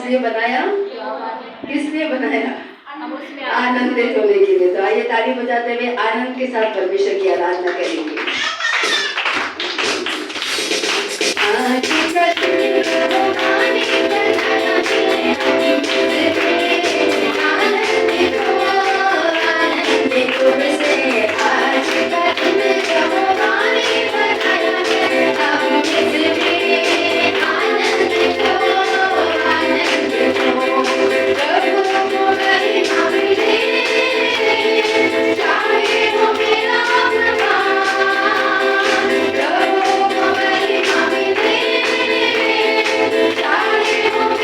इसलिए बनाया, किसलिए बनाया? हम उसमें आनंदित होने के लिए। तो आइए ताली बजाते हुए आनंद के साथ परमेश्वर की आराधना करेंगे। Thank you.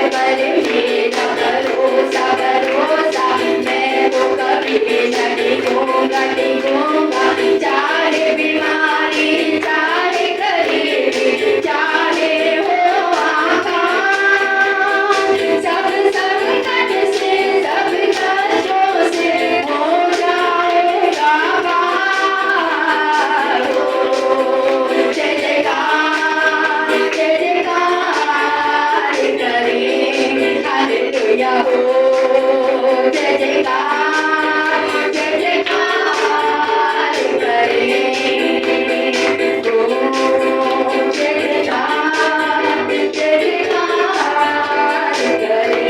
पर मेरा भरोसा भरोसा, मैं तो कभी न डिगूंगा, चाहे बीमारी चाहे गरीबी चाहे हो आकाश, सब संकट से सब कष्टों से हो जाएगा पार। हो जय जयकार करें, हालेलुया हो जय जयकार करें, हो जय जयकार करें,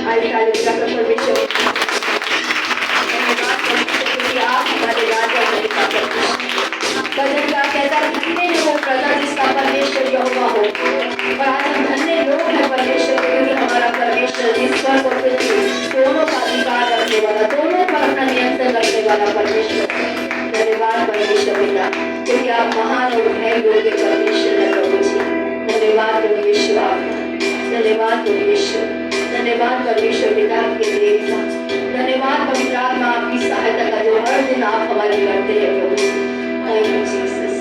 आइए ताली बजाकर परमेश्वर आप हमारे राजा बलिका करते हैं। भजन का कहता है धन्य है वो प्रजा जिसका परमेश्वर यहोवा हो। और आज हम धन्य लोग हैं परमेश्वर के, क्योंकि हमारा परमेश्वर ईश्वर और पृथ्वी दोनों का अधिकार रखने वाला, दोनों पर अपना नियंत्रण रखने वाला परमेश्वर है। धन्यवाद परमेश्वर पिता, क्योंकि आप महान और भय योग्य परमेश्वर है प्रभु जी। धन्यवाद प्रभु यीशु आपका, धन्यवाद प्रभु यीशु, धन्यवाद परमेश्वर पिता आपके देव का, धन्यवाद पवित्र आत्मा आपकी सहायता का जो हर दिन आप हमारी करते हैं प्रभु। Thank you Jesus.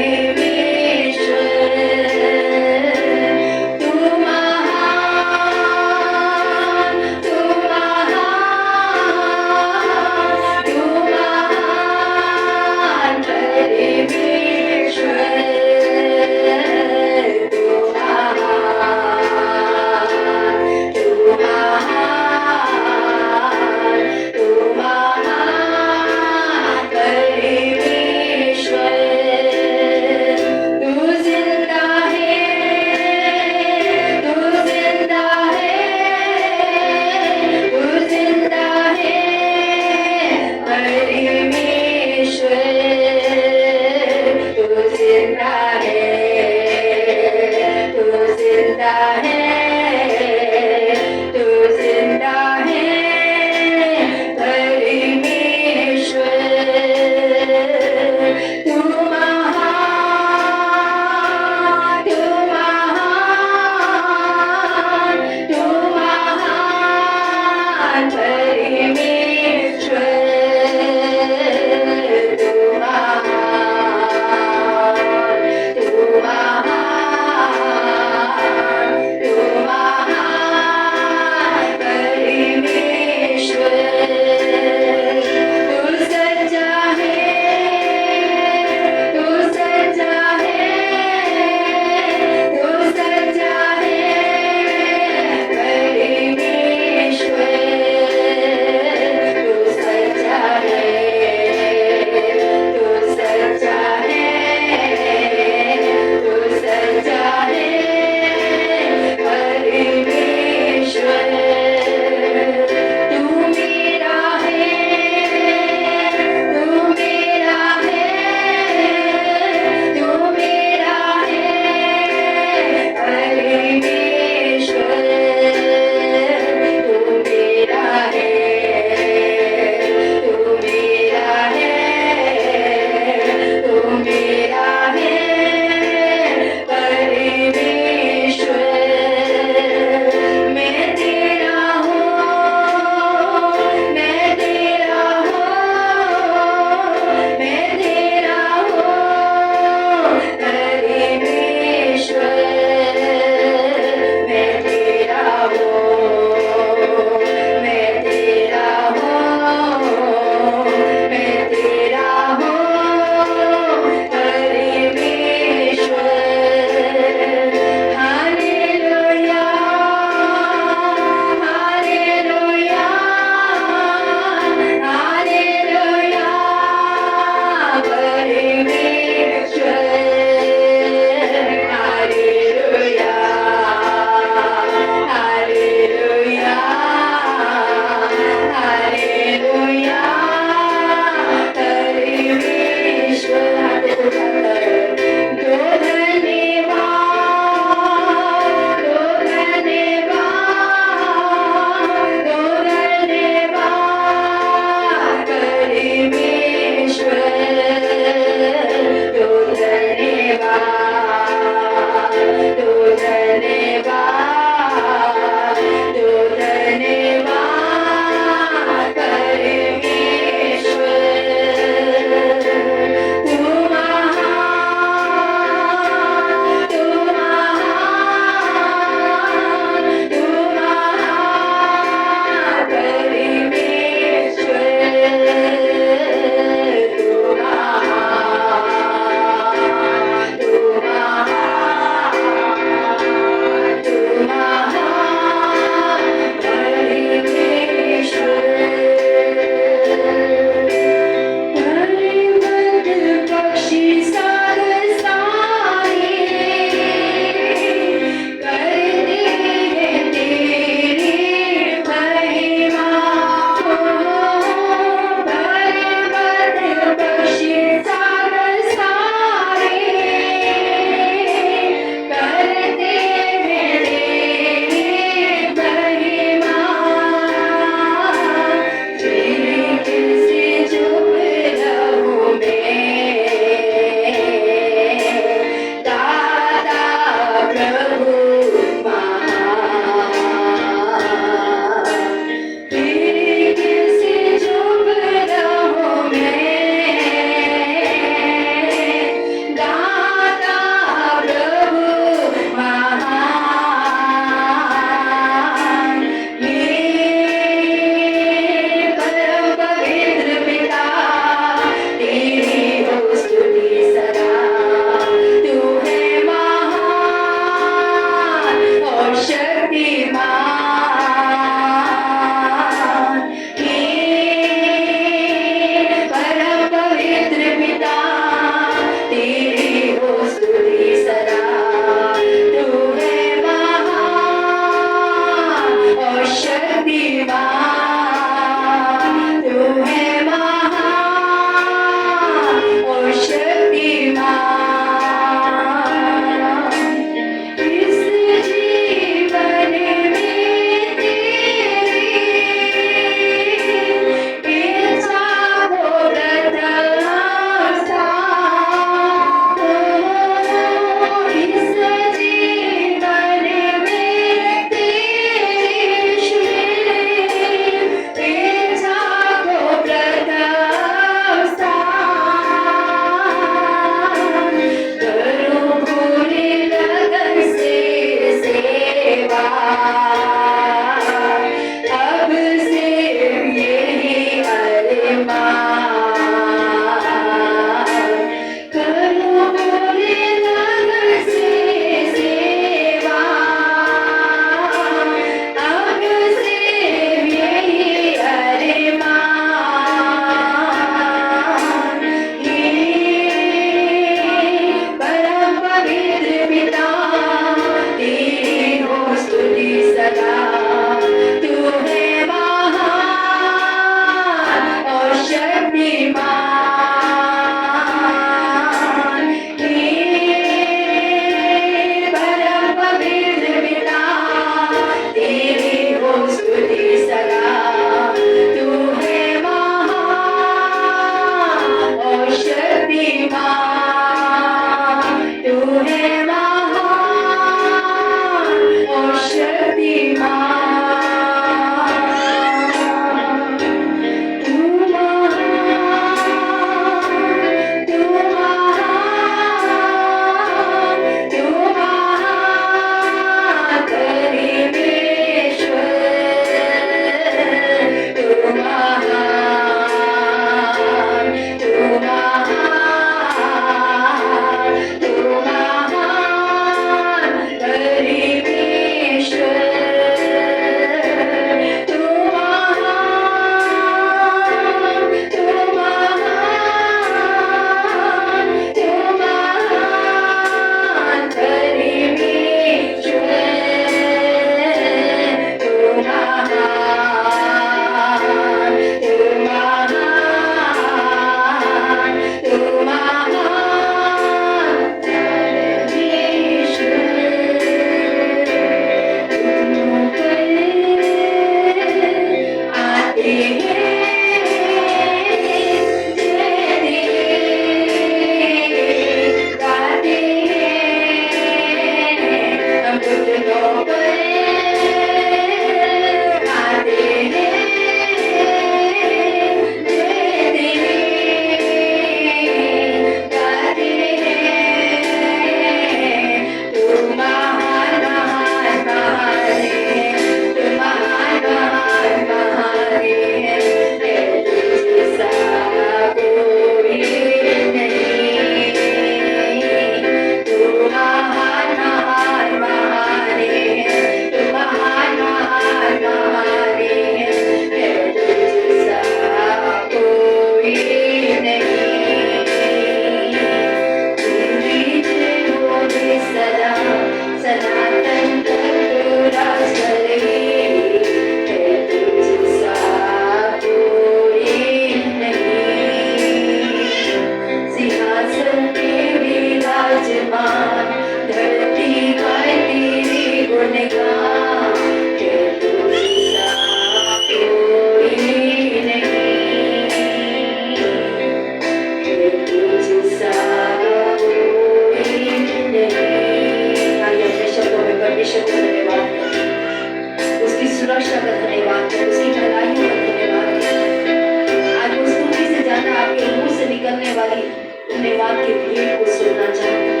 आपकी भेंट को सुनना चाहता है,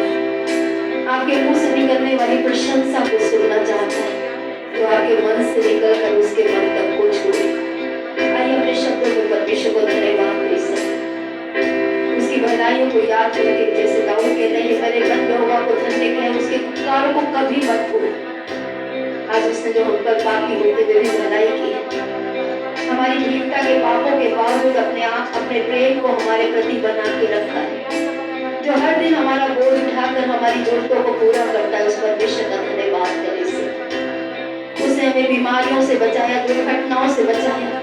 आपके मुंह से निकलने वाली प्रशंसा को सुनना चाहता है, तो आपके मन से निकलकर उसके मन तक को छोड़े। आइए अपने शब्दों में परमेश्वर को धन्यवाद दे सकते, उसकी भलाइयों को याद करके, जैसे दाऊद कहते हैं मेरे बंद यहोवा को धन्य कहे, उसके उपकारों को कभी मत भूल। आज उसने जो हम पर बाकी होते हुए भी भलाई की है, हमारी दीनता के पापों के बावजूद अपने आप अपने प्रेम को हमारे प्रति बना के रखा है, जो हर दिन हमारा बोझ उठाकर हमारी जरूरतों को पूरा करता है, उस परमेश्वर का धन्यवाद करे से। उसने हमें बीमारियों से बचाया, दुर्घटनाओं से बचाया,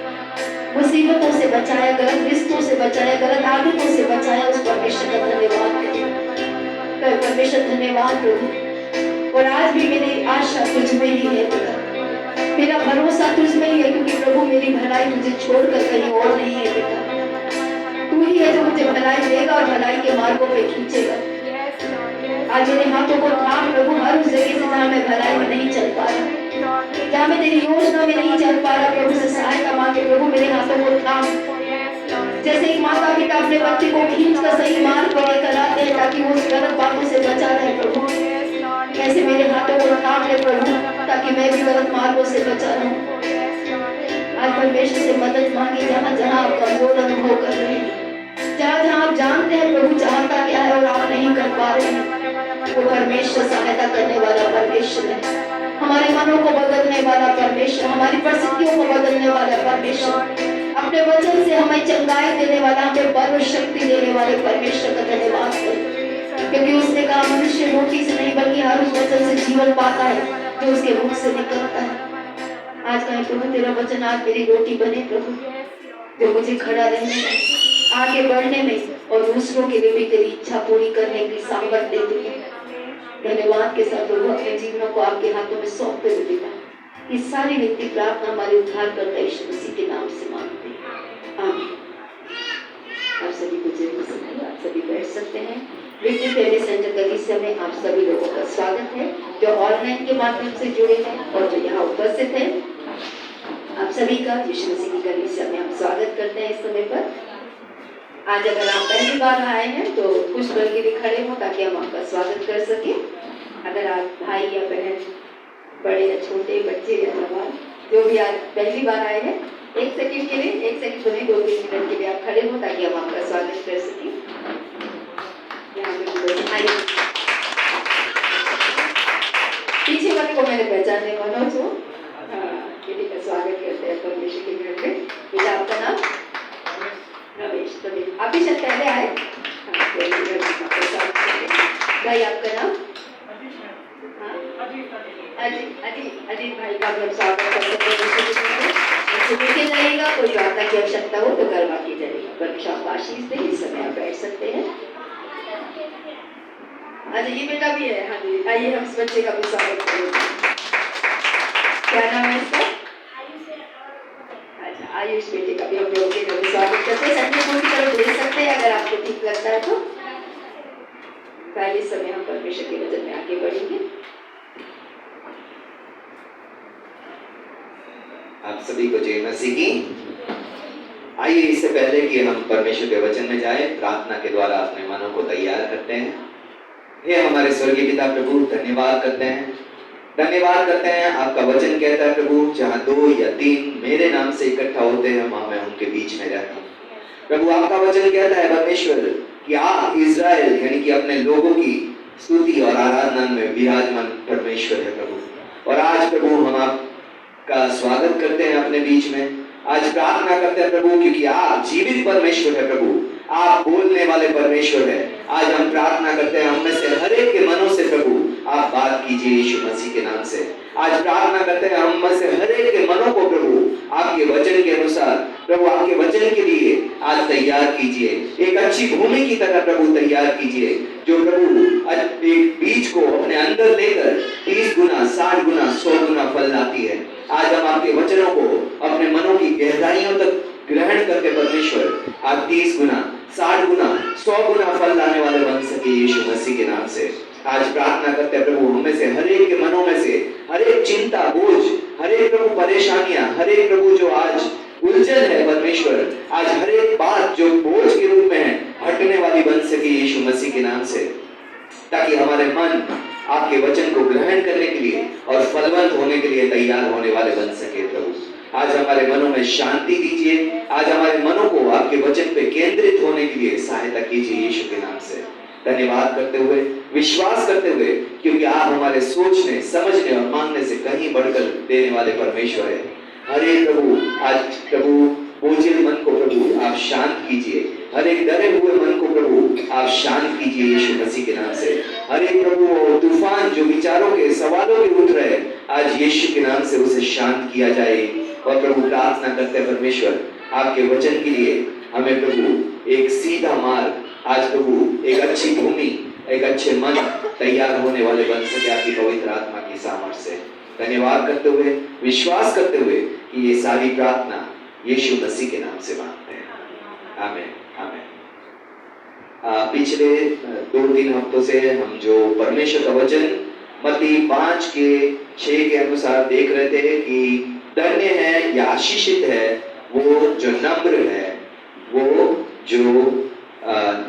मुसीबतों से बचाया, गलत रिश्तों से बचाया, गलत आदतों से बचाया, उस परमेश्वर का धन्यवाद करें। परमेश्वर धन्यवाद प्रभु। और आज भी मेरी आशा तुझ में ही है पिता, मेरा भरोसा तुझ में ही है, क्योंकि प्रभु मेरी भलाई मुझे छोड़कर कहीं और नहीं है पिता। तू ही है जो मुझे भलाई देगा और भलाई के मार्गों पे खींचेगा। आज मेरे हाथों को थाम प्रभु, हर उस जगह से जहाँ मैं भलाई में नहीं चल पा रहा, जहाँ मैं तेरी योजना में नहीं चल पा रहा, प्रभु से सहायता मांगे प्रभु मेरे हाथों को थाम। जैसे एक माता पिता अपने बच्चे को खींच कर सही मार्ग पर लेकर आते हैं ताकि वो गलत बातों से बचा रहे प्रभु, ऐसे मेरे हाथों को थाम ले प्रभु, ताकि मैं भी गलत मार्गों से बचा रहूं। आज परमेश्वर से मदद मांगी, जहाँ जहाँ आप कमजोर अनुभव कर रहे हैं, जहाँ जहाँ आप जानते हैं प्रभु चाहता क्या है और आप नहीं कर पा रहे हैं, वो परमेश्वर सहायता करने वाला परमेश्वर है। हमारे मनों को बदलने वाला परमेश्वर, हमारी परिस्थितियों को बदलने वाला परमेश्वर, अपने वचन से हमें चंगाई देने वाला, हमें बल और शक्ति देने वाले परमेश्वर का धन्यवाद करें, क्योंकि उसने कहा मनुष्य रोटी से नहीं बल्कि हर उस वचन से जीवन पाता है जो उसके मुख से निकलता है। आज कहें प्रभु तेरा वचन आज मेरी रोटी बने प्रभु, जो मुझे खड़ा रहने में, आगे बढ़ने में और दूसरों के लिए भी तेरी इच्छा पूरी करने की सामर्थ देती है। धन्यवाद के साथ प्रभु अपने जीवनों को आपके हाथों में सौंपते हुए पिता, इस सारी विनती प्रार्थना हमारे उद्धार करता यीशु मसीह के नाम से मांगते हैं, आमीन। आप सभी को जय मसीह, आप सभी बैठ सकते हैं। विक्ट्री फैमिली सेंटर कलीसिया में आप सभी लोगों का स्वागत है, जो ऑनलाइन के माध्यम से जुड़े हैं और जो यहाँ उपस्थित हैं। आप सभी का यीशु मसीह की कलीसिया में हम स्वागत करते हैं। इस समय पर आज अगर आप पहली बार आए हैं तो कुछ पल के लिए खड़े हो ताकि हम आपका स्वागत कर सकें। अगर आप भाई या बहन, बड़े या छोटे, बच्चे या जवान, जो भी आज पहली बार आए हैं, एक सेकंड के लिए, एक सेकंड तो नहीं 2-3 मिनट के लिए आप खड़े हो ताकि हम आपका स्वागत कर सकें। पीछे वाले को मैंने पहचानने मनोज हो, बेटी का स्वागत करते हैं परमेश्वर के घर में। बेटा आपका नाम? रमेश। रमेश आप ही शायद पहले आए। भाई आपका नाम? अजीत भाई का भी हम स्वागत करते हैं। मिलके जाइएगा, कोई प्रार्थना की आवश्यकता हो तो करवा के जाइएगा। परमेश्वर आपको आशीष दे। इस समय आप बैठ सकते हैं। अच्छा ये बेटा भी है, हाँ जी, आइए हम इस बच्चे का भी स्वागत करेंगे। क्या नाम है इसका? अच्छा आयुष। बेटे का भी हम लोग स्वागत करते हैं। संजय को की तरफ देख सकते हैं अगर आपको ठीक लगता है तो। पहले समय हम परमेश्वर के वचन में आगे बढ़ेंगे। आप सभी को जय मसीह की। आइए इससे पहले कि हम परमेश्वर के वचन में जाएं, प्रार्थना के द्वारा अपने मनों को तैयार करते हैं। हे हमारे स्वर्गीय पिता प्रभु, धन्यवाद करते हैं, धन्यवाद करते हैं। आपका वचन कहता है प्रभु, जहाँ 2 या 3 मेरे नाम से इकट्ठा होते हैं वहां मैं उनके बीच में रहता हूँ। प्रभु आपका वचन कहता है परमेश्वर कि आप इजराइल यानी कि अपने लोगों की स्तुति और आराधना में विराजमान परमेश्वर है प्रभु। और आज प्रभु हम आपका स्वागत करते हैं अपने बीच में। आज प्रार्थना करते हैं प्रभु, क्योंकि आप जीवित परमेश्वर है प्रभु, आप बोलने वाले परमेश्वर है। आज हम प्रार्थना करते हैं हम में से हर एक के मनों से प्रभु आप बात कीजिए यीशु मसीह के नाम से। आज प्रार्थना करते हैं हम में से हर एक के मनों को प्रभु आपके वचन के अनुसार प्रभु आपके वचन के लिए आज तैयार कीजिए। एक अच्छी भूमि की तरह प्रभु तैयार कीजिए, जो प्रभु एक बीज को अपने अंदर लेकर 30 गुना, 60 गुना, 100 गुना फल लाती है। आज हम आपके वचनों को अपने मनों की गहराइयों तक ग्रहण करके परमेश्वर आप 30 गुना, 60 गुना, 100 गुना फल लाने वाले बन सके यीशु मसीह के नाम से। आज प्रार्थना करते हैं प्रभु हम में से हर एक के मनों में से हर एक चिंता, बोझ, हर एक प्रभु परेशानियां, हर एक प्रभु जो आज उलझन है परमेश्वर, आज हर एक बात जो बोझ के रूप में है हटने वाली बन सके यीशु मसीह के नाम से, ताकि हमारे मन आपके वचन को ग्रहण करने के लिए और फलवंत होने के लिए तैयार होने वाले बन सके। प्रभु आज हमारे मनों में शांति दीजिए, आज हमारे मनों को आपके वचन पे केंद्रित होने के लिए सहायता कीजिए यीशु के नाम से। धन्यवाद करते हुए, विश्वास करते हुए, क्योंकि आप हमारे सोचने, समझने और मांगने से कहीं बढ़कर देने वाले परमेश्वर है। हरे प्रभु, आज प्रभु बोझिल मन को प्रभु आप शांत कीजिए, हर एक डरे हुए मन को प्रभु आप शांत कीजिए यीशु मसीह के नाम से। हर एक प्रभु वो तूफान जो विचारों के, सवालों के उठ रहे, आज यीशु के नाम से उसे शांत किया जाए। और प्रभु प्रार्थना करते हैं परमेश्वर, आपके वचन के लिए हमें प्रभु एक सीधा मार्ग, आज प्रभु एक अच्छी भूमि, एक अच्छे मन तैयार होने वाले बन सके आपकी पवित्र आत्मा की सामर्थ्य से। धन्यवाद करते हुए, विश्वास करते हुए कि ये सारी प्रार्थना यीशु मसीह के नाम से मांगते हैं। आमीन, आमीन। पिछले 2-3 हफ्तों से हम जो परमेश्वर का वचन मत्ती 5:6 के अनुसार देख रहे थे कि धन्य है या आशीषित है वो जो नम्र है, वो जो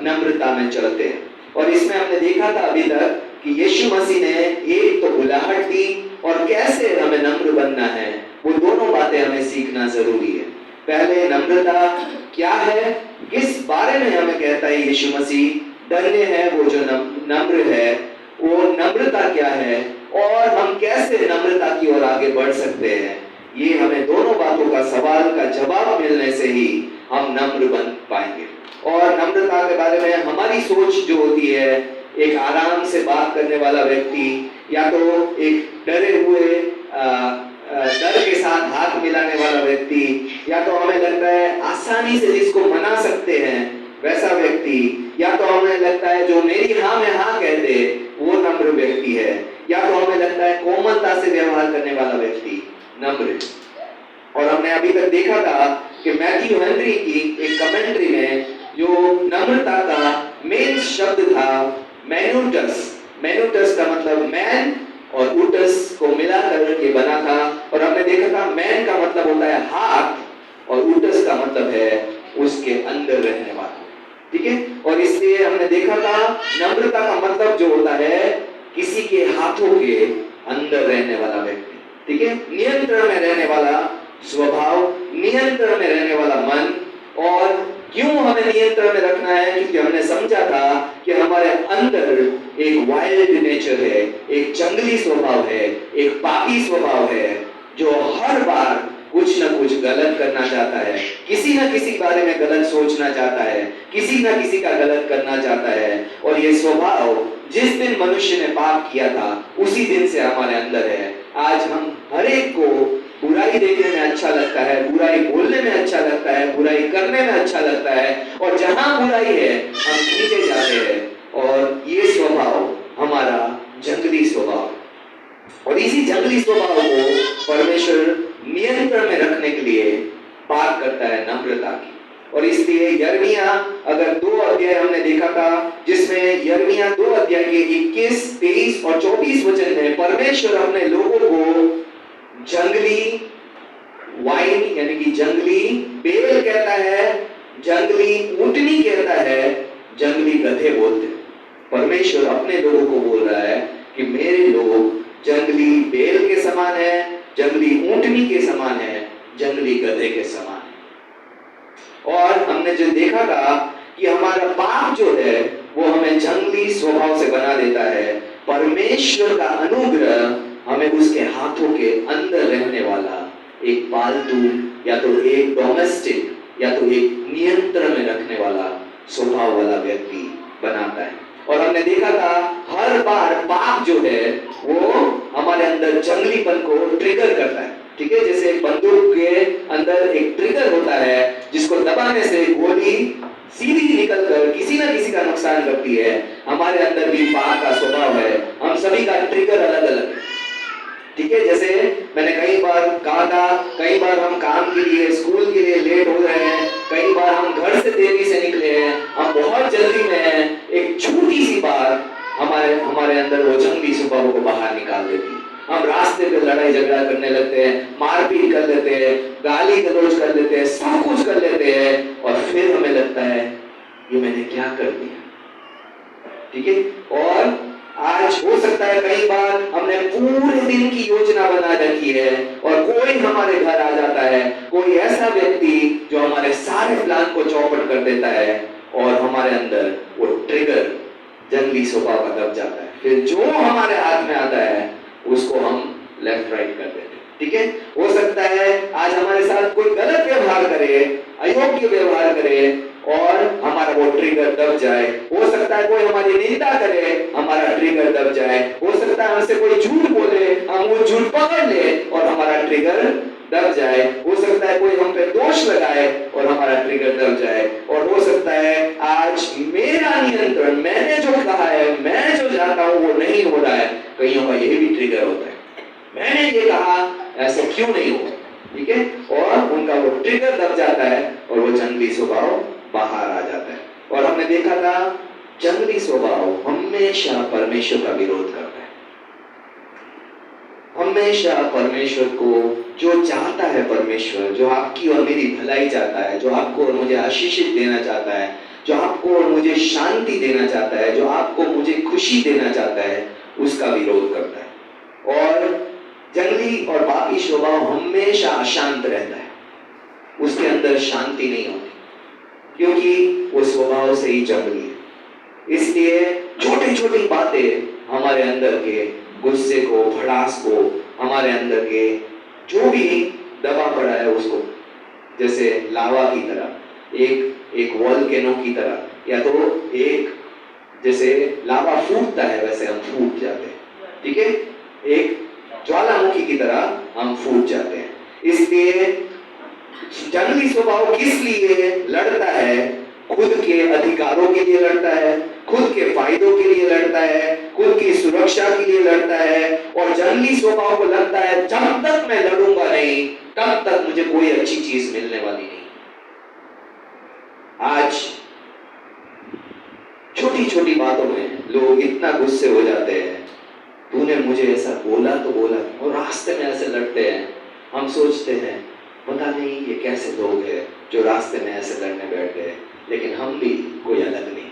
नम्रता में चलते हैं। और इसमें हमने देखा था अभी तक कि यीशु मसीह ने एक तो बुलाहट दी और कैसे हमें नम्र बनना है, वो दोनों बातें हमें सीखना जरूरी है। पहले नम्रता क्या है, किस बारे में हमें कहता है यीशु मसीह, धन्य है वो जो नम्र है, वो नम्रता क्या है और हम कैसे नम्रता की ओर आगे बढ़ सकते हैं। ये हमें दोनों बातों का सवाल का जवाब मिलने से ही हम नम्र बन पाएंगे। और नम्रता के बारे में हमारी सोच जो होती है, एक आराम से बात करने वाला व्यक्ति, या तो एक डरे हुए डर के साथ हाथ मिलाने वाला व्यक्ति, या तो हमें लगता है आसानी से जिसको मना सकते हैं वैसा व्यक्ति, या तो हमें लगता है जो मेरी हाँ में हाँ कह दे वो नम्र व्यक्ति है, या तो हमें लगता है कोमलता से व्यवहार करने वाला व्यक्ति नम्र। और हमने अभी तक देखा था कि मैथ्यू हेनरी की एक कमेंट्री में जो नम्रता का मेन शब्द था मैनुटस। मैनुटस का मतलब मैन और उटस को मिलाकर ये बना था। और हमने देखा था मैन का मतलब होता है हाथ और उटस का मतलब है उसके अंदर रहने वाला, ठीक है। और इसलिए हमने देखा था नम्रता का मतलब जो होता है किसी के हाथों के अंदर रहने वाला व्यक्ति, ठीक है, नियंत्रण में रहने वाला स्वभाव, नियंत्रण में रहने वाला मन। और क्यों हमें नियंत्रण में रखना है, क्योंकि हमने समझा था कि हमारे अंदर एक वाइल्ड नेचर है, एक जंगली स्वभाव है, एक पापी स्वभाव है जो हर बार कुछ ना कुछ गलत करना चाहता है, किसी ना किसी बारे में गलत सोचना चाहता है, किसी ना किसी का गलत करना चाहता है। और ये स्वभाव जिस दिन मनुष्य ने पाप किया था उसी दिन से हमारे अंदर है। आज हम हर एक को बुराई देखने में अच्छा लगता है, बुराई बोलने में अच्छा लगता है, बुराई करने में अच्छा लगता है, और जहां बुराई है हम खींचे जाते हैं। और ये स्वभाव हमारा जंगली स्वभाव, और इसी जंगली स्वभाव को परमेश्वर नियंत्रण में रखने के लिए बात करता है नम्रता की। और इसलिए यिर्मयाह अगर 2 अध्याय हमने देखा था, जिसमें यिर्मयाह 2 अध्याय के 21, 23 और 24 वचन में परमेश्वर अपने लोगों को जंगली वाइन यानी कि जंगली बेल कहता है, जंगली ऊंटनी कहता है, जंगली गधे बोलते हैं। परमेश्वर अपने लोगों को बोल रहा है कि मेरे लोग जंगली बेल के समान है, जंगली ऊंटनी के समान है, जंगली गधे के समान है। और हमने जो देखा था कि हमारा पाप जो है वो हमें जंगली स्वभाव से बना देता है। परमेश्वर का अनुग्रह हमें उसके हाथों के अंदर रहने वाला एक पालतू, या तो एक डोमेस्टिक, या तो एक नियंत्रण में रखने वाला स्वभाव वाला व्यक्ति बनाता है। और हमने देखा था हर बार पाप जो है वो हमारे अंदर जंगलीपन को ट्रिगर करता है, ठीक है। जैसे एक बंदूक के अंदर एक ट्रिगर होता है जिसको दबाने से गोली सीधी निकलकर किसी ना किसी का नुकसान करती है। हमारे अंदर भी पाप का स्वभाव है, हम सभी का ट्रिगर अलग अलग है, ठीक है। जैसे मैंने कई बार कहा था, कई बार हम काम के लिए, स्कूल के लिए लेट हो रहे हैं, कई बार हम घर से देरी से निकले हैं, हम बहुत जल्दी में हैं, एक छोटी सी बात हमारे अंदर वो जंगली स्वभाव को बाहर निकाल देती है। हम रास्ते पे लड़ाई झगड़ा करने लगते हैं, मारपीट कर लेते हैं, गाली गलौज कर लेते हैं, सब कुछ कर लेते हैं, और फिर हमें लगता है ये मैंने क्या कर दिया। ठीक है, और आज हो सकता है कई बार हमने पूरे दिन की योजना बना रखी है और कोई हमारे घर आ जाता है, कोई ऐसा व्यक्ति जो हमारे सारे प्लान को चौपट कर देता है और हमारे अंदर वो ट्रिगर जंगली स्वभाव का दब जाता है। फिर जो हमारे हाथ में आता है उसको हम लेफ्ट राइट कर देते हैं। ठीक है, हो सकता है आज हमारे साथ कोई गलत व्यवहार करे, अयोग्य व्यवहार करे और हमारा वो ट्रिगर दब जाए। हो सकता है कोई हमारी निंदा करे, हमारा ट्रिगर दब जाए। हो सकता है हमसे कोई झूठ बोले, हम वो झूठ पकड़ ले और हमारा ट्रिगर दब जाए। हो सकता है कोई हम पे दोष लगाए और हमारा ट्रिगर दब जाए। और हो सकता है आज मेरा नियंत्रण, मैंने जो कहा है, मैं जो चाहता हूं वो नहीं हो रहा है। कईयों का यही भी ट्रिगर होता है, मैंने ये कहा, ऐसा क्यों नहीं हुआ। ठीक है, और उनका वो ट्रिगर दब जाता है और वो जंगली स्वभाव बाहर आ जाता है। और हमने देखा था जंगली स्वभाव हमेशा परमेश्वर का विरोध करता है। हमेशा परमेश्वर को जो चाहता है, परमेश्वर जो आपकी और मेरी भलाई चाहता है, जो आपको और मुझे आशीषित देना चाहता है, जो आपको और मुझे शांति देना चाहता है, जो आपको मुझे खुशी देना चाहता है, उसका विरोध करता है। और जंगली और पापी स्वभाव हमेशा अशांत रहता है, उसके अंदर शांति नहीं होती, क्योंकि वो स्वभाव से ही जंगली है। इसलिए छोटी छोटी बातें हमारे अंदर के गुस्से को, भड़ास को, हमारे अंदर के जो भी दबा पड़ा है उसको, जैसे लावा की तरह, एक वॉल्केनो की तरह, या तो एक जैसे लावा फूटता है वैसे हम फूट जाते हैं। ठीक है, एक ज्वालामुखी की तरह हम फूट जाते हैं। इसलिए जंगली स्वभाव किस लिए लड़ता है? खुद के अधिकारों के लिए लड़ता है, खुद के फायदों के लिए लड़ता है, खुद की सुरक्षा के लिए लड़ता है। और जंगली स्वभाव को लगता है जब तक मैं लड़ूंगा नहीं तब तक मुझे कोई अच्छी चीज मिलने वाली नहीं। आज छोटी छोटी बातों में लोग इतना गुस्से हो जाते हैं, तूने मुझे ऐसा बोला तो बोला, और रास्ते में ऐसे लड़ते हैं। हम सोचते हैं पता नहीं ये कैसे लोग हैं जो रास्ते में ऐसे लड़ने बैठ गए, लेकिन हम भी कोई अलग नहीं।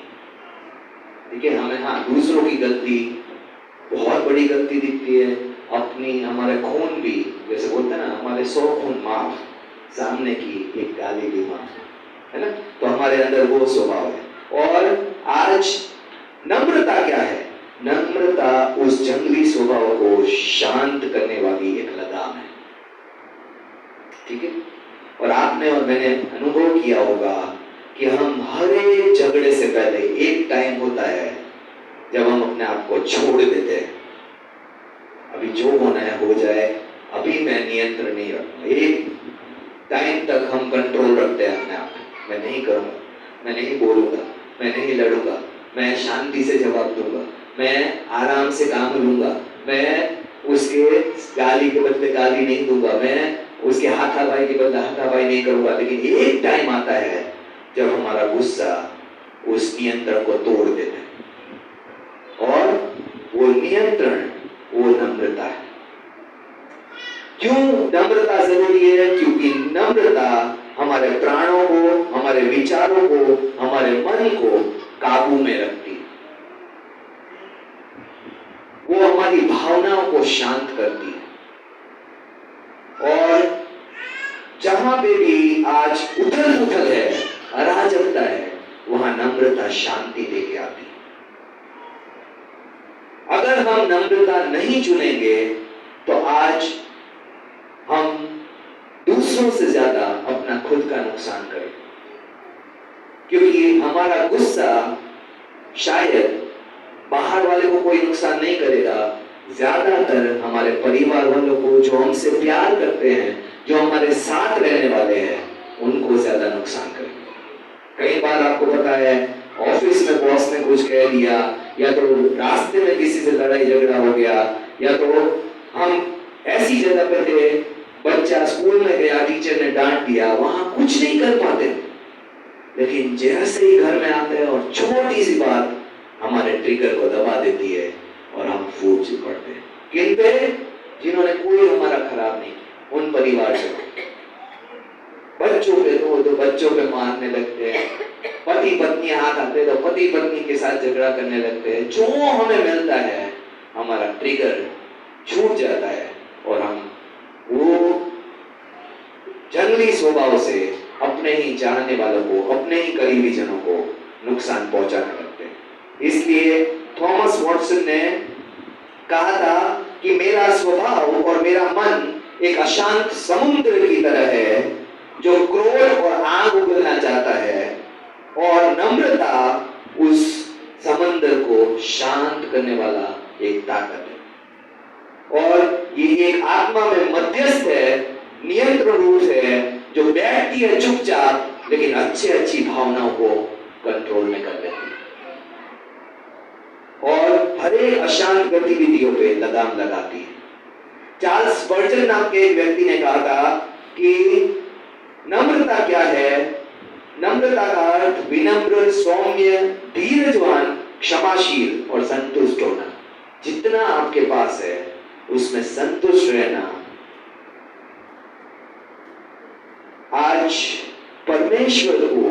ठीक है, हमें हाँ दूसरों की गलती बहुत बड़ी गलती दिखती है, अपनी हमारे खून भी, जैसे बोलते हैं ना, हमारे 100 खून माफ, सामने की एक गाली भी माफ, है ना। तो हमारे अंदर वो स्वभाव है। और आज नम्रता क्या है? नम्रता उस जंगली स्वभाव को शांत करने वाली एक लगाम है। ठीक है, और आपने और मैंने अनुभव किया होगा कि हम हर एक झगड़े से पहले एक टाइम होता है जब हम अपने आप को छोड़ देते हैं, अभी जो होना है हो जाए, अभी मैं नियंत्रण नहीं रखूंगा। एक टाइम तक हम कंट्रोल रखते हैं अपने आप को, मैं नहीं करूंगा, मैं नहीं बोलूंगा, मैं नहीं लड़ूंगा, मैं शांति से जवाब दूंगा, मैं आराम से काम लूंगा, मैं उसके गाली के बदले गाली नहीं दूंगा, मैं उसके हाथापाई के बदले हाथापाई नहीं करूंगा। लेकिन एक टाइम आता है जब हमारा गुस्सा उस नियंत्रण को तोड़ देता है, और वो नियंत्रण वो नम्रता है। क्यों नम्रता जरूरी है? क्योंकि नम्रता हमारे प्राणों को, हमारे विचारों को, हमारे मन को काबू में रखती है। वो हमारी भावनाओं को शांत करती है। और जहां पे भी आज उथल पुथल है, अराजकता है, वहां नम्रता शांति लेके आती है। अगर हम नम्रता नहीं चुनेंगे तो आज हम दूसरों से ज्यादा अपना खुद का नुकसान करेंगे, क्योंकि हमारा गुस्सा शायद बाहर वाले को कोई नुकसान नहीं करेगा, ज्यादातर हमारे परिवार वालों को, जो हमसे प्यार करते हैं, जो हमारे साथ रहने वाले हैं, उनको ज्यादा नुकसान करेगा। कई बार आपको पता है ऑफिस में बॉस ने कुछ कह दिया, या तो रास्ते में किसी से लड़ाई झगड़ा हो गया, या तो हम ऐसी जगह पे थे, बच्चा स्कूल में गया, टीचर ने डांट दिया, वहां कुछ नहीं कर पाते, लेकिन जैसे ही घर में आते हैं और छोटी सी बात हमारे ट्रिगर को दबा देती है और हम फूट से पड़ते हैं। किन पे? जिन्होंने कोई हमारा खराब नहीं किया, उन परिवार से। बच्चों पे तो बच्चों पे मारने लगते हैं, पति पत्नी हाथ आते तो पति पत्नी के साथ झगड़ा करने लगते हैं। जो हमें मिलता है हमारा ट्रिगर छूट जाता है और हम वो जंगली स्वभाव से अपने ही चाहने वालों को, अपने ही करीबी जनों को नुकसान पहुंचाने लगते हैं। इसलिए थॉमस वॉटसन ने कहा था कि मेरा स्वभाव और मेरा मन एक अशांत समुद्र की तरह है जो क्रोध और आग उगलना चाहता है, और नम्रता उस समंदर को शांत करने वाला एक ताकत है। और ये एक आत्मा में मध्यस्थ है, नियंत्रण रूप है, जो बैठती है चुपचाप लेकिन अच्छी भावनाओं को कंट्रोल में कर लेती है और हर एक अशांत गतिविधियों पे लगाम लगाती है। चार्ल्स स्पर्जन नाम के एक व्यक्ति ने कहा था कि नम्रता क्या है? नम्रता का अर्थ विनम्र, सौम्य, धीरजवान, क्षमाशील और संतुष्ट होना। जितना आपके पास है उसमें संतुष्ट रहना। आज परमेश्वर को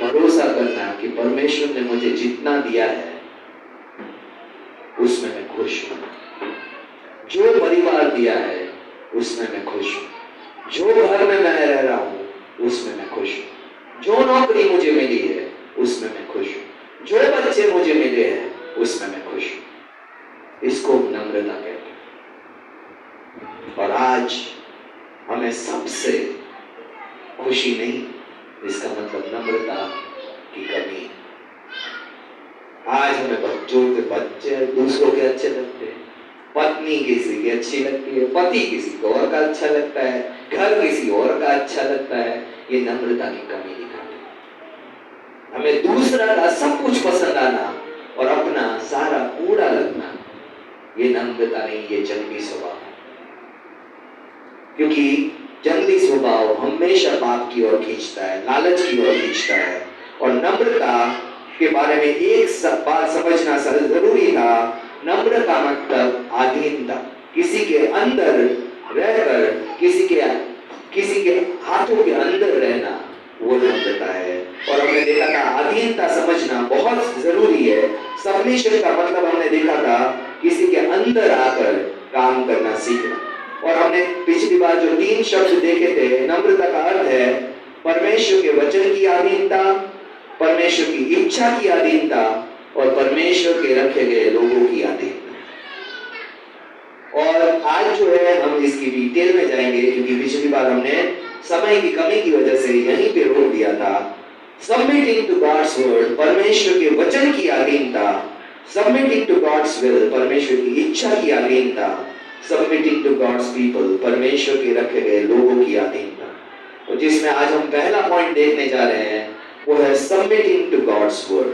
भरोसा करना कि परमेश्वर ने मुझे जितना दिया है उसमें मैं खुश हूं। जो परिवार दिया है उसमें मैं खुश हूं। जो घर में मैं रह रहा हूं उसमें मैं खुश हूं। जो नौकरी मुझे मिली है उसमें मैं खुश हूं। जो बच्चे मुझे मिले हैं उसमें मैं खुश हूं। इसको नम्रता कहते हैं। और आज हमें सबसे खुशी नहीं, इसका मतलब नम्रता की कमी है। आज हमें बच्चे दूसरों के अच्छे लगते हैं, पत्नी किसी की अच्छी लगती है, पति किसी को और का अच्छा लगता है, घर किसी और का अच्छा लगता है। ये नम्रता की कमी दिखाते हैं। हमें दूसरा का सब कुछ पसंद आना और अपना सारा कूड़ा लगना, ये नम्रता नहीं, ये जंगली स्वभाव है। क्योंकि जंगली स्वभाव हमेशा पाप की ओर खींचता है, लालच की ओर खींचता है। और नम्रता के बारे में एक बात समझना जरूरी था। नम्र का मतलब अधीनता, किसी के अंदर रहकर, किसी के हाथों के अंदर रहना, वो नम्रता है। और हमने देखा था अधीनता समझना बहुत जरूरी है। सबमिशन का मतलब हमने देखा था किसी के अंदर आकर काम करना सीखना। और हमने पिछली बार जो 3 शब्द देखे थे, नम्रता का अर्थ है परमेश्वर के वचन की अधीनता, परमेश्वर की इच्छा की अधीनता और परमेश्वर के रखे गए लोगों की अधीनता। और आज जो है हम इसकी डिटेल में जाएंगे, क्योंकि पिछली बार हमने समय की कमी की वजह से यहीं पे रोक दिया था। सबमिटिंग टू गॉड्स वर्ड, परमेश्वर के वचन की अधीनता, सबमिटिंग टू गॉड्स विल, परमेश्वर की इच्छा की अधीनता, सबमिटिंग टू गॉड्स पीपल, परमेश्वर के रखे गए लोगों की अधीनता। और जिसमें आज हम पहला पॉइंट देखने जा रहे हैं वो है सबमिटिंग टू गॉड्स वर्ड,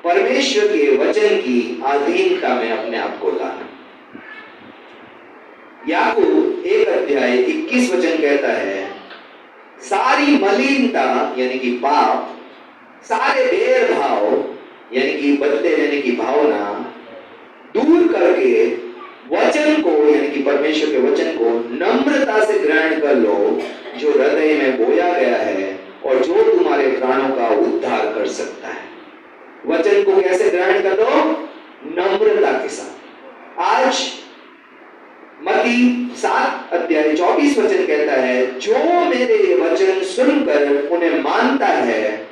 परमेश्वर के वचन की अधीनता में अपने आप को लाना। याकूब 1 अध्याय 21 वचन कहता है, सारी मलिनता यानी कि पाप, सारे भेदभाव यानी कि बदले लेने की भावना दूर करके वचन को यानी कि परमेश्वर के वचन को नम्रता से ग्रहण कर लो, जो हृदय में बोया गया है और जो तुम्हारे प्राणों का उद्धार कर सकता है। वचन को कैसे ग्रहण कर लो? नम्रता के साथ। आज मत्ती 7 अध्याय 24 वचन कहता है, जो मेरे वचन सुनकर उन्हें मानता है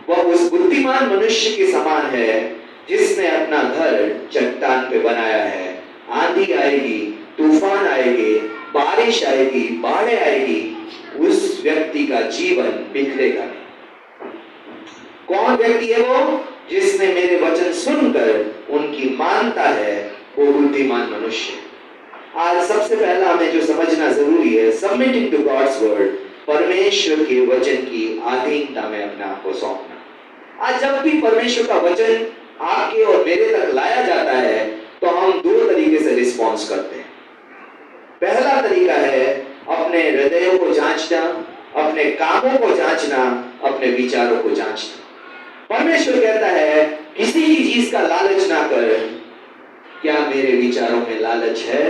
वह उस बुद्धिमान मनुष्य के समान है जिसने अपना घर चट्टान पे बनाया है। आंधी आएगी, तूफान आएगी, बारिश आएगी, बाढ़ें आएगी, उस व्यक्ति का जीवन बिगड़ेगा नहीं। कौन व्यक्ति है वो? जिसने मेरे वचन सुनकर उनकी मानता है, वो बुद्धिमान मनुष्य। आज सबसे पहला हमें जो समझना जरूरी है, सबमिटिंग टू गॉड्स वर्ड, परमेश्वर के वचन की अधीनता में अपने आप को सौंपना। आज जब भी परमेश्वर का वचन आपके और मेरे तक लाया जाता है तो हम 2 तरीके से रिस्पॉन्स करते हैं। पहला तरीका है अपने हृदयों को जांचना, अपने कामों को जांचना, अपने विचारों को जांचना। परमेश्वर कहता है किसी भी चीज का लालच ना कर। क्या मेरे विचारों में लालच है?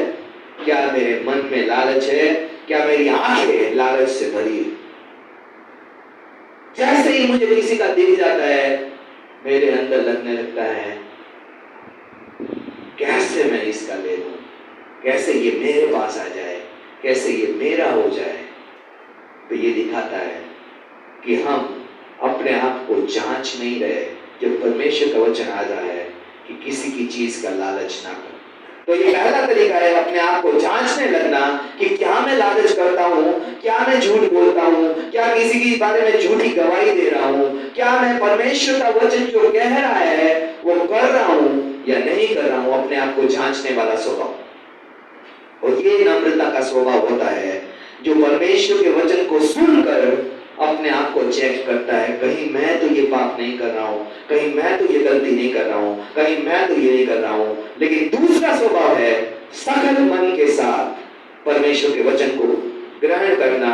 क्या मेरे मन में लालच है? क्या मेरी आंखें लालच से भरी है? जैसे ही मुझे किसी का दिख जाता है मेरे अंदर लगने लगता है कैसे मैं इसका ले लूं, कैसे ये मेरे पास आ जाए, कैसे ये मेरा हो जाए। तो ये दिखाता है कि हम अपने आप को जांच नहीं रहे। जब परमेश्वर का वचन आ रहा है कि किसी की चीज का लालच ना कर, तो ये पहला तरीका है अपने आप को जांचने लगना कि क्या मैं लालच करता हूँ, क्या मैं झूठ बोलता हूँ, क्या किसी के बारे में झूठी गवाही दे रहा हूँ, क्या मैं परमेश्वर का वचन जो कह रहा है वो कर रहा हूँ या नहीं कर रहा हूँ। अपने आप को जांचने वाला स्वभाव, और ये नम्रता का स्वभाव होता है जो परमेश्वर के वचन को सुनकर अपने आप को चेक करता है, कहीं मैं तो ये पाप नहीं कर रहा हूँ, कहीं मैं तो ये गलती नहीं कर रहा हूँ, कहीं मैं तो ये नहीं कर रहा हूँ। लेकिन दूसरा स्वभाव है सकल मन के साथ परमेश्वर के वचन को ग्रहण करना,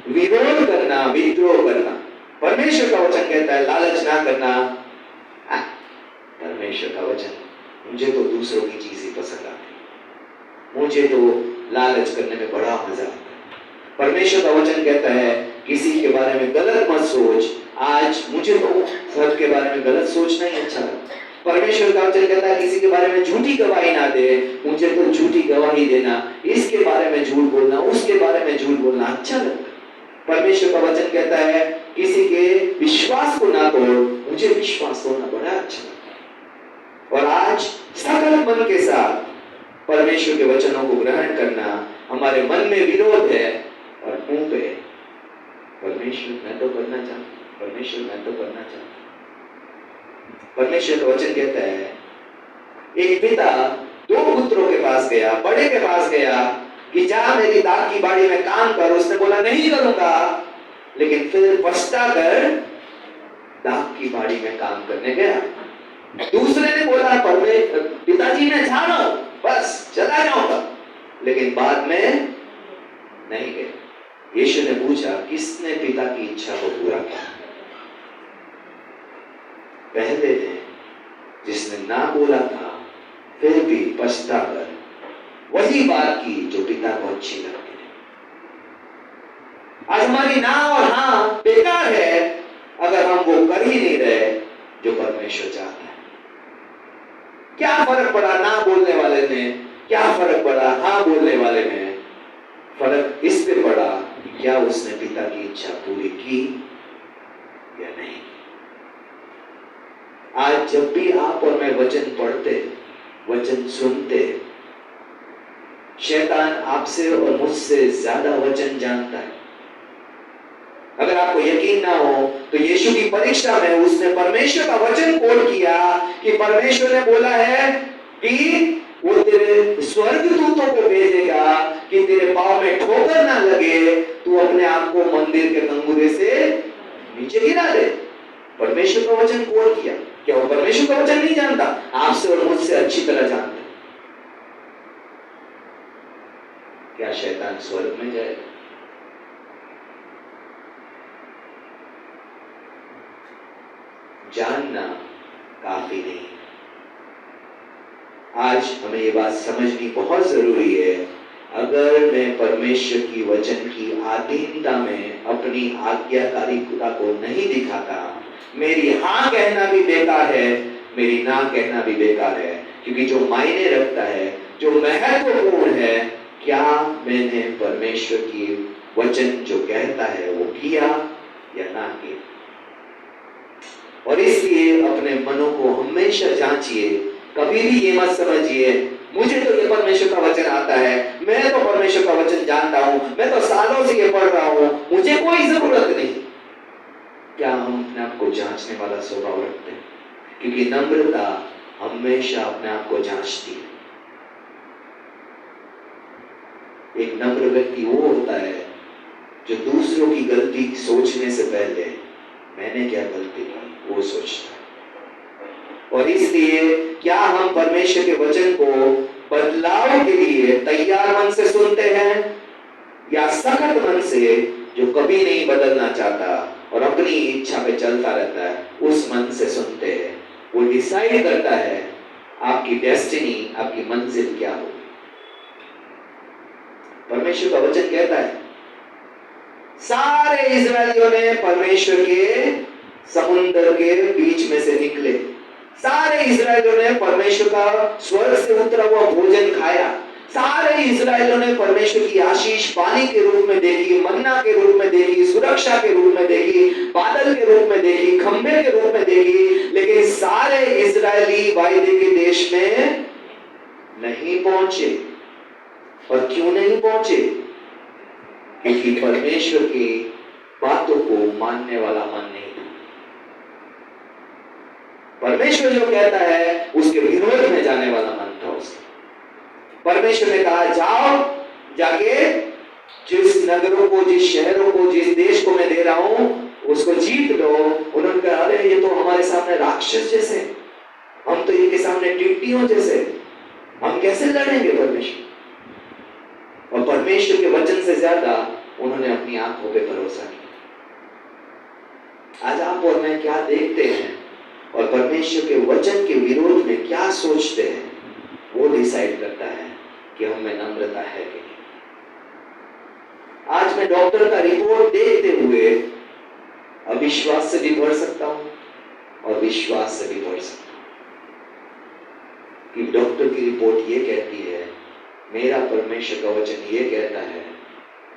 विरोध करना, विद्रोह करना। परमेश्वर का वचन कहता है लालच ना करना। परमेश्वर का वचन, मुझे तो दूसरों की चीज ही पसंद आती है, मुझे तो लालच करने में बड़ा मजा आता है। परमेश्वर का वचन कहता है किसी के बारे में गलत मत सोच। आज मुझे तो सब के बारे में गलत सोचना ही अच्छा लगता है। परमेश्वर का वचन कहता है किसी के बारे में झूठी गवाही ना दे, मुझे तो झूठी गवाही देना, इसके बारे में झूठ बोलना, उसके बारे में झूठ बोलना अच्छा लगता है। परमेश्वर का वचन कहता है किसी के विश्वास को ना तोड़, मुझे विश्वास तोड़ना बड़ा अच्छा लगता है। और आज सकल मन के साथ परमेश्वर के वचनों को ग्रहण करना, हमारे मन में विरोध है और मुंह पे परमेश्वर मैं तो करना चाहता, परमेश्वर मैं तो करना चाहता। परमेश्वर का वचन कहता है एक पिता दो पुत्रों के पास गया, बड़े के पास गया कि जा मेरी दाख की बाड़ी में काम कर। उसने बोला नहीं करूंगा, लेकिन फिर पछता कर दाख की बाड़ी में काम करने गया। दूसरे ने बोला पिताजी मैं जा रहा हूं, बस चला जाऊंगा, लेकिन बाद में नहीं गया। यीशु ने पूछा किसने पिता की इच्छा को पूरा किया? पहले ने, जिसने ना बोला था फिर भी पछता कर वही बात की जो पिता को अच्छी लगती है। आज हमारी ना और हाँ बेकार है अगर हम वो कर ही नहीं रहे जो परमेश्वर चाहता है। क्या फर्क पड़ा ना बोलने वाले में, क्या फर्क पड़ा हाँ बोलने वाले में? फर्क इस पे पड़ा कि क्या उसने पिता की इच्छा पूरी की या नहीं। आज जब भी आप और मैं वचन पढ़ते, वचन सुनते, शैतान आपसे और मुझसे ज्यादा वचन जानता है। अगर आपको यकीन ना हो तो यीशु की परीक्षा में उसने परमेश्वर का वचन कोट किया कि परमेश्वर ने बोला है कि वो तेरे स्वर्गदूतों को भेजेगा कि तेरे पांव में ठोकर ना लगे, तू अपने आप को मंदिर के कंगूरे से नीचे गिरा दे। परमेश्वर का वचन कोट किया। क्या वो परमेश्वर का वचन नहीं जानता? आपसे और मुझसे अच्छी तरह जानता है। क्या शैतान स्वर्ग में जाएगा? जानना काफी नहीं। आज हमें ये बात समझनी बहुत जरूरी है। अगर मैं परमेश्वर की वचन की अधीनता में अपनी आज्ञाकारिता को नहीं दिखाता, मेरी हाँ कहना भी बेकार है, मेरी ना कहना भी बेकार है। क्योंकि जो मायने रखता है, जो महत्वपूर्ण है, क्या मैंने परमेश्वर की वचन जो कहता है वो किया या ना किया। और इसलिए अपने मनों को हमेशा जांचिए। कभी भी ये मत समझिए मुझे तो ये परमेश्वर का वचन आता है, मैं तो परमेश्वर का वचन जानता हूं, मैं तो सालों से ये पढ़ रहा हूं, मुझे कोई जरूरत नहीं। क्या हम अपने आप को जांचने वाला स्वभाव रखते हैं? क्योंकि नम्रता हमेशा अपने आप को जांचती है। एक नम्र व्यक्ति वो होता है जो दूसरों की गलती सोचने से पहले मैंने क्या गलती की वो सोचता है। और इसलिए क्या हम परमेश्वर के वचन को बदलाव के लिए तैयार मन से सुनते हैं या सख्त मन से जो कभी नहीं बदलना चाहता और अपनी इच्छा पे चलता रहता है, उस मन से सुनते हैं? वो डिसाइड करता है आपकी डेस्टिनी, आपकी मंजिल क्या होगी। परमेश्वर का वचन कहता है सारे इजरायलियों ने परमेश्वर के समुद्र के बीच में से निकले। सारे इस्राएलियों ने परमेश्वर का स्वर्ग से उतरा हुआ भोजन खाया। सारे इस्राएलियों ने परमेश्वर की आशीष पानी के रूप में देखी, मन्ना के रूप में देखी, सुरक्षा के रूप में देखी, बादल के रूप में देखी, खंभे के रूप में देखी। लेकिन सारे इस्राएली वायदे के देश में नहीं पहुंचे। और क्यों नहीं पहुंचे? क्योंकि परमेश्वर की बातों को मानने वाला मन नहीं था। परमेश्वर जो कहता है उसके विरोध में जाने वाला मन था उसका। परमेश्वर ने कहा जाओ, जाके जिस नगरों को, जिस शहरों को, जिस देश को मैं दे रहा हूं उसको जीत लो। उन्होंने कहा अरे ये तो हमारे सामने राक्षस जैसे, हम तो इनके सामने टिड्डियों जैसे, हम कैसे लड़ेंगे परमेश्वर? और परमेश्वर के वचन से ज्यादा उन्होंने अपनी आंखों पे भरोसा किया। आज आप और मैं क्या देखते हैं और परमेश्वर के वचन के विरोध में क्या सोचते हैं, वो डिसाइड करता है कि हम में नम्रता है कि नहीं। आज मैं डॉक्टर का रिपोर्ट देखते हुए अविश्वास से भी भर सकता हूं और विश्वास से भी भर सकता हूं कि डॉक्टर की रिपोर्ट ये कहती है, मेरा परमेश्वर का वचन ये कहता है,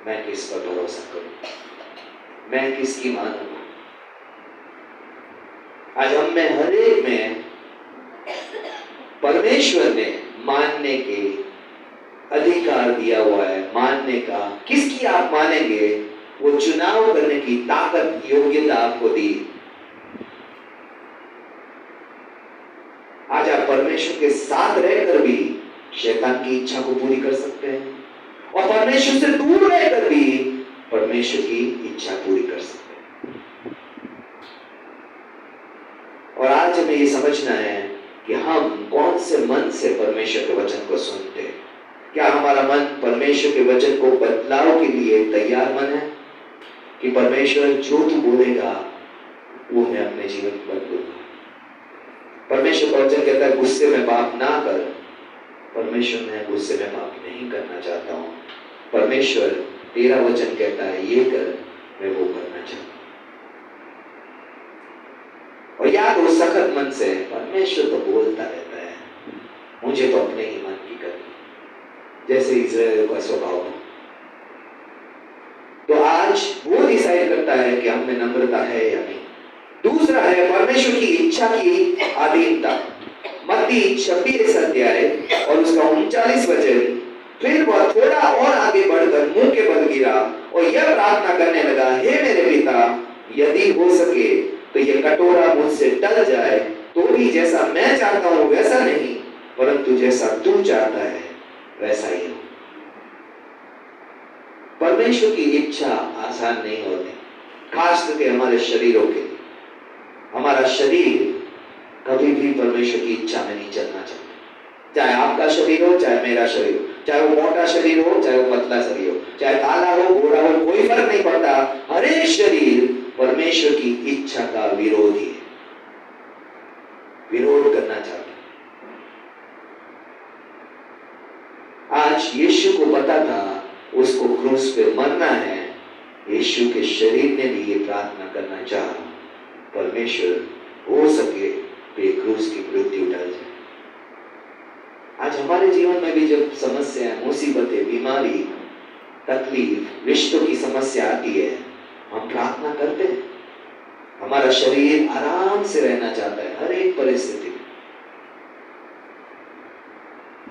मैं किस पर भरोसा करूं, मैं किसकी मानूंगा। आज हम में हर एक में परमेश्वर ने मानने के अधिकार दिया हुआ है। मानने का, किसकी आप मानेंगे, वो चुनाव करने की ताकत, योग्यता आपको दी। आज आप परमेश्वर के साथ रहकर भी शैतान की इच्छा को पूरी कर सकते हैं और परमेश्वर से दूर रहकर भी परमेश्वर की इच्छा पूरी कर सकते हैं। और आज हमें ये समझना है कि हम कौन से मन से परमेश्वर के वचन को सुनते हैं। क्या हमारा मन परमेश्वर के वचन को बदलाव के लिए तैयार मन है कि परमेश्वर जो तू बोलेगा वो मैं अपने जीवन में बदलूंगा। परमेश्वर का वचन कहता है गुस्से में पाप ना कर। परमेश्वर मैं गुस्से में पाप नहीं करना चाहता हूं। परमेश्वर तेरा वचन कहता है ये कर, मैं वो करना चाहता हूं। और या तो सख्त मन से, परमेश्वर तो बोलता रहता है, मुझे तो अपने ही मन की करनी, जैसे इज़राइल का स्वभाव था। तो आज वो डिसाइड करता है कि हम में नम्रता है या नहीं। दूसरा है परमेश्वर की इच्छा की अधीनता। मत्ती 26 अध्याय और उसका 39 वचन। फिर वह थोड़ा और आगे बढ़कर मुंह के बल गिरा और यह प्रार्थना करने लगा, हे मेरे पिता, यदि हो सके तो यह कटोरा मुझसे टल जाए, तो भी जैसा मैं चाहता हूं वैसा नहीं, परंतु जैसा तू चाहता है वैसा ही हो। परमेश्वर की इच्छा आसान नहीं होती, खास करके हमारे शरीरों के लिए। हमारा शरीर कभी भी परमेश्वर की इच्छा में नहीं चलना चाहता। चाहे आपका शरीर हो, चाहे मेरा शरीर हो, चाहे वो मोटा शरीर हो, चाहे वो पतला शरीर हो, चाहे काला हो, गोरा हो, कोई फर्क नहीं पड़ता। हर एक शरीर परमेश्वर की इच्छा का विरोधी है, विरोध करना चाहता है। आज यीशु को पता था उसको क्रूस पे मरना है। यीशु के शरीर ने भी ये प्रार्थना करना चाहा, परमेश्वर हो सके तो ये क्रूस की मृत्यु टल जाए। आज हमारे जीवन में भी जब समस्याएं, मुसीबतें, बीमारी, तकलीफ, रिश्तों की समस्या आती है, हम प्रार्थना करते हैं। हमारा शरीर आराम से रहना चाहता है हर एक परिस्थिति में,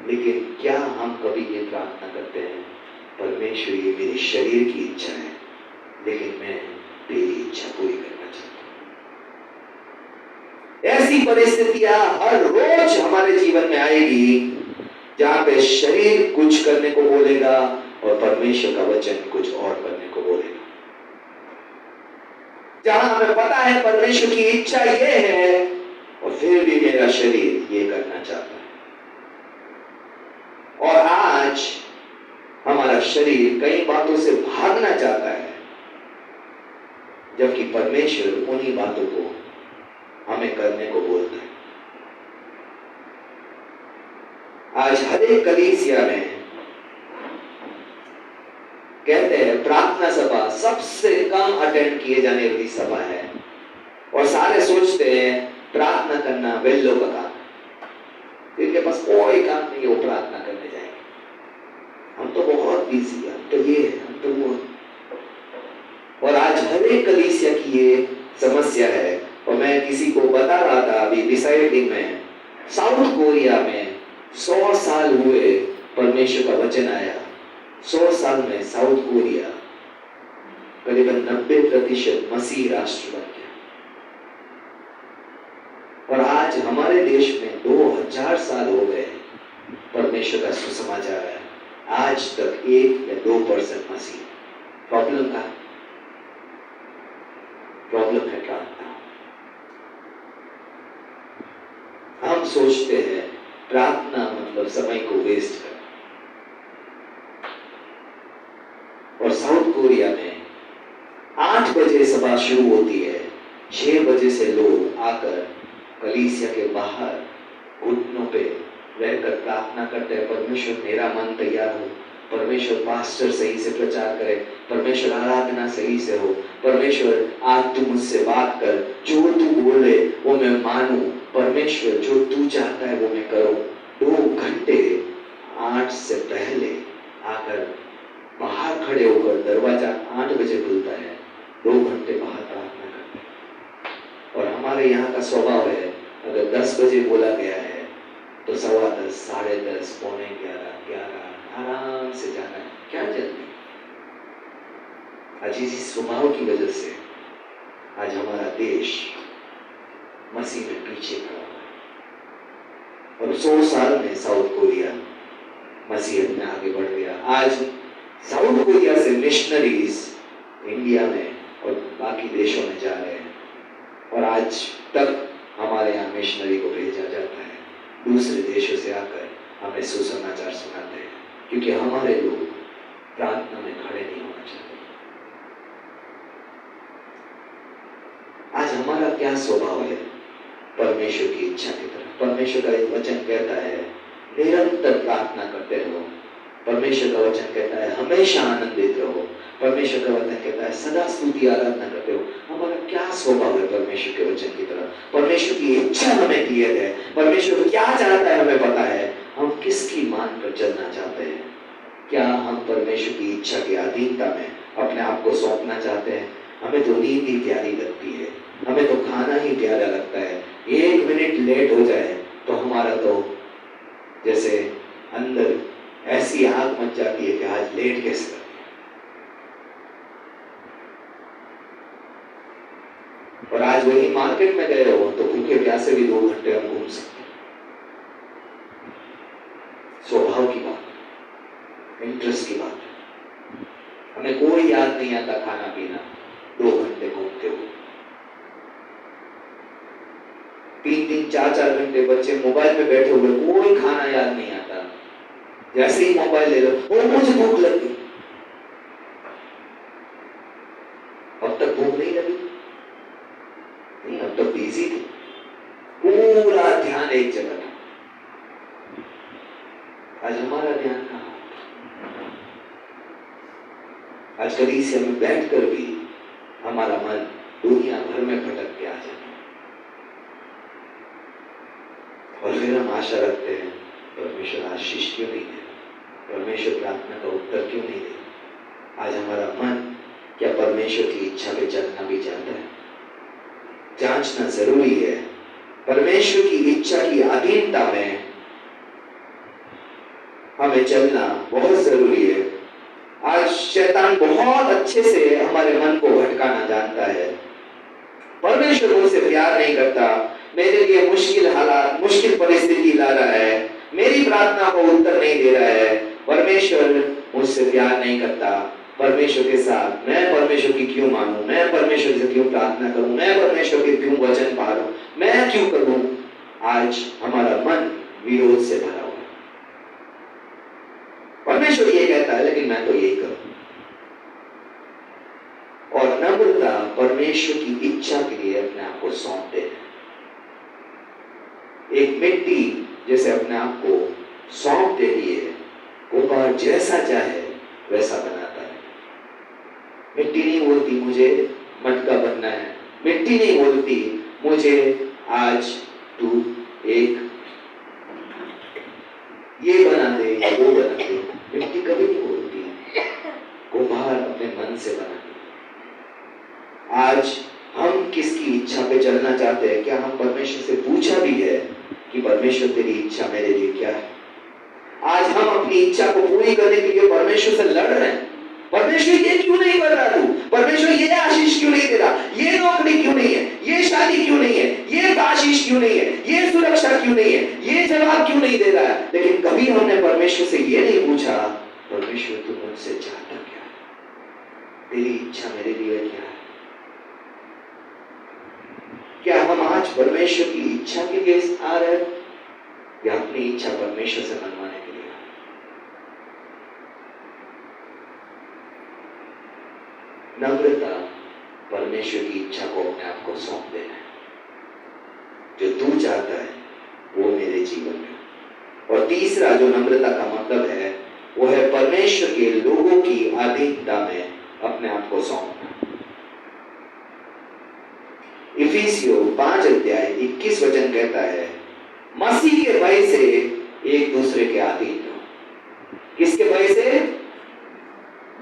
लेकिन क्या हम कभी ये प्रार्थना करते हैं, परमेश्वर ये मेरे शरीर की इच्छा है, लेकिन मैं तेरी इच्छा पूरी करना चाहता हूं। ऐसी परिस्थितियां हर रोज हमारे जीवन में आएगी जहां पे शरीर कुछ करने को बोलेगा और परमेश्वर का वचन कुछ और करने को बोलेगा। जहां हमें पता है परमेश्वर की इच्छा ये है और फिर भी मेरा शरीर ये करना चाहता है। और आज हमारा शरीर कई बातों से भागना चाहता है, जबकि परमेश्वर उन्हीं बातों को हमें करने को बोलता है। आज हर एक कलीसिया में कहते हैं प्रार्थना सभा सबसे कम अटेंड किए जाने वाली सभा है, और सारे सोचते हैं प्रार्थना करना वेल्लो का काम है, इनके पास कोई काम नहीं है, वो प्रार्थना करने जाएंगे। हम तो बहुत बिजी हैं, हम तो ये है, हम तो वो है। और आज हर एक कलीसिया की ये समस्या है। और मैं किसी को बता रहा था अभी डिसाइडिंग में, साउथ कोरिया में 100 साल हुए परमेश्वर का वचन आया। 100 साल में साउथ कोरिया करीबन 90% मसीह राष्ट्र बन गया। और आज हमारे देश में 2000 साल हो गए परमेश्वर का सुसमाचार है, आज तक 1 या 2% मसीह। प्रॉब्लम का प्रॉब्लम है प्रार्थना। हम सोचते हैं प्रार्थना मतलब समय को वेस्ट करना। और साउथ कोरिया में 8 बजे सभा शुरू होती है, 6 बजे से लोग आकर कलीसिया के बाहर घुटनों पे रहकर प्रार्थना करते हैं, परमेश्वर मेरा मन तैयार हो, परमेश्वर पास्टर सही से प्रचार करे, परमेश्वर आराधना सही से हो, परमेश्वर आज तू मुझसे बात कर, जो तू बोले वो मैं मानूं, परमेश्वर जो तू चाहता है वो मैं करूं। 2 घंटे 8 से पहले आकर बाहर खड़े होकर, दरवाजा 8 बजे खुलता है, 2 घंटे बाहर प्रार्थना करते हैं। और हमारे यहाँ का स्वभाव है, अगर 10 बजे बोला गया है तो 10:15, 10:30, 11:45 आराम से जाना है, क्या जल्दी। आज इसी स्वभाव की वजह से आज हमारा देश मसीह में पीछे खड़ा है। और 100 साल में साउथ कोरिया मसीह में आगे बढ़ गया। आज साउथ कोरिया से मिशनरीज इंडिया में और बाकी देशों में जा रहे हैं। और आज तक हमारे यहाँ मिशनरी को भेजा जाता है, दूसरे देशों से आकर हमें सुसमाचार सुनाते हैं, क्योंकि हमारे लोग प्रार्थना में खड़े नहीं होना चाहते। आज हमारा क्या स्वभाव है परमेश्वर की इच्छा की तरफ। परमेश्वर का एक वचन कहता है निरंतर प्रार्थना करते रहो। परमेश्वर का वचन कहता है हमेशा आनंदित रहो। परमेश्वर का वचन कहता है सदा स्तुति आराधना करते हो। हमारा क्या स्वभाव है परमेश्वर के वचन की तरफ? परमेश्वर की इच्छा हमें क्लियर है, परमेश्वर क्या चाहता है हमें पता है, हम किसकी मान पर चलना चाहते हैं। क्या हम परमेश्वर की इच्छा की अधीनता में अपने आप को सौंपना चाहते हैं? हमें तो नींद ही प्यारी लगती है, हमें तो खाना ही प्यारा लगता है। 1 मिनट लेट हो जाए तो हमारा तो जैसे अंदर ऐसी आग मच जाती है कि आज लेट कैसे करते। और आज वही मार्केट में गए हो तो भूखे प्यासे भी 2 घंटे हम घूम सकते हैं। स्वभाव की बात, इंटरेस्ट की बात। हमें कोई याद नहीं आता खाना पीना, 2 घंटे घूमते हुए। 3-3, 4-4 घंटे बच्चे मोबाइल में बैठे हुए, कोई खाना याद नहीं आता। जैसे ही मोबाइल ले लो, ओ मुझे भूख लगी। अब तक भूख नहीं लगी? नहीं, अब तक बिजी थी, पूरा ध्यान एक जगह था। आज हमारा ध्यान कहाँ? आज कलीसिया में बैठकर भी हमारा मन दुनिया भर में भटक के आ जाता है। और फिर हम आशा रखते हैं परमेश्वर आशीष क्यों नहीं दे, परमेश्वर प्रार्थना का उत्तर क्यों नहीं दे। आज हमारा मन क्या परमेश्वर की इच्छा पे चलना भी चाहता है? जांचना जरूरी है। परमेश्वर की इच्छा की अधीनता में हमें चलना बहुत जरूरी है। आज शैतान बहुत अच्छे से हमारे मन को भटकाना जानता है। परमेश्वर मुझसे प्यार नहीं करता, मेरे लिए मुश्किल हालात, मुश्किल परिस्थिति ला रहा है, मेरी प्रार्थना को उत्तर नहीं दे रहा है, परमेश्वर मुझसे प्यार नहीं करता। परमेश्वर के साथ मैं परमेश्वर की क्यों मानूं, मैं परमेश्वर से क्यों प्रार्थना करूं, मैं परमेश्वर के क्यों वचन पढ़ूं, मैं क्यों करूं? आज हमारा मन विरोध से भरा हुआ है। परमेश्वर ये कहता है लेकिन मैं तो यही करूं। और नम्रता परमेश्वर की इच्छा के लिए अपने आप को सौंप देना। एक मिट्टी जैसे अपने आप को सौंप देती है, कुम्हार जैसा चाहे वैसा बनाता है। मिट्टी नहीं बोलती मुझे मटका बनना है, मिट्टी नहीं बोलती मुझे आज तू एक ये बना दे या वो बना दे। मिट्टी कभी नहीं बोलती, कुम्हार अपने मन से बनाती। आज हम किसकी इच्छा पे चलना चाहते हैं? क्या हम परमेश्वर से पूछा भी है कि परमेश्वर तेरी इच्छा मेरे लिए क्या है? आज हम अपनी इच्छा को पूरी करने के लिए परमेश्वर से लड़ रहे हैं। परमेश्वर ये क्यों नहीं कर रहा तू? परमेश्वर ये आशीष क्यों नहीं दे रहा? ये नौकरी क्यों नहीं है? ये शादी क्यों नहीं है? ये आशीष क्यों नहीं है? ये सुरक्षा क्यों नहीं है? ये जवाब क्यों नहीं दे रहा है? लेकिन कभी हमने परमेश्वर से ये नहीं पूछा, परमेश्वर तू मुझसे चाहता क्या है? तेरी इच्छा मेरे लिए क्या है? क्या हम आज परमेश्वर की इच्छा के लिए आ रहे हैं या अपनी इच्छा परमेश्वर से मनवाने के लिए? नम्रता परमेश्वर की इच्छा को अपने आप को सौंप देना है। जो तू चाहता है वो मेरे जीवन में। और तीसरा जो नम्रता का मतलब है वो है परमेश्वर के लोगों की अधीनता में अपने आप को सौंपना। इफिसियों 5 अध्याय 21 वचन कहता है, मसीह के भय से एक दूसरे के अधीन रहो। किसके भय से?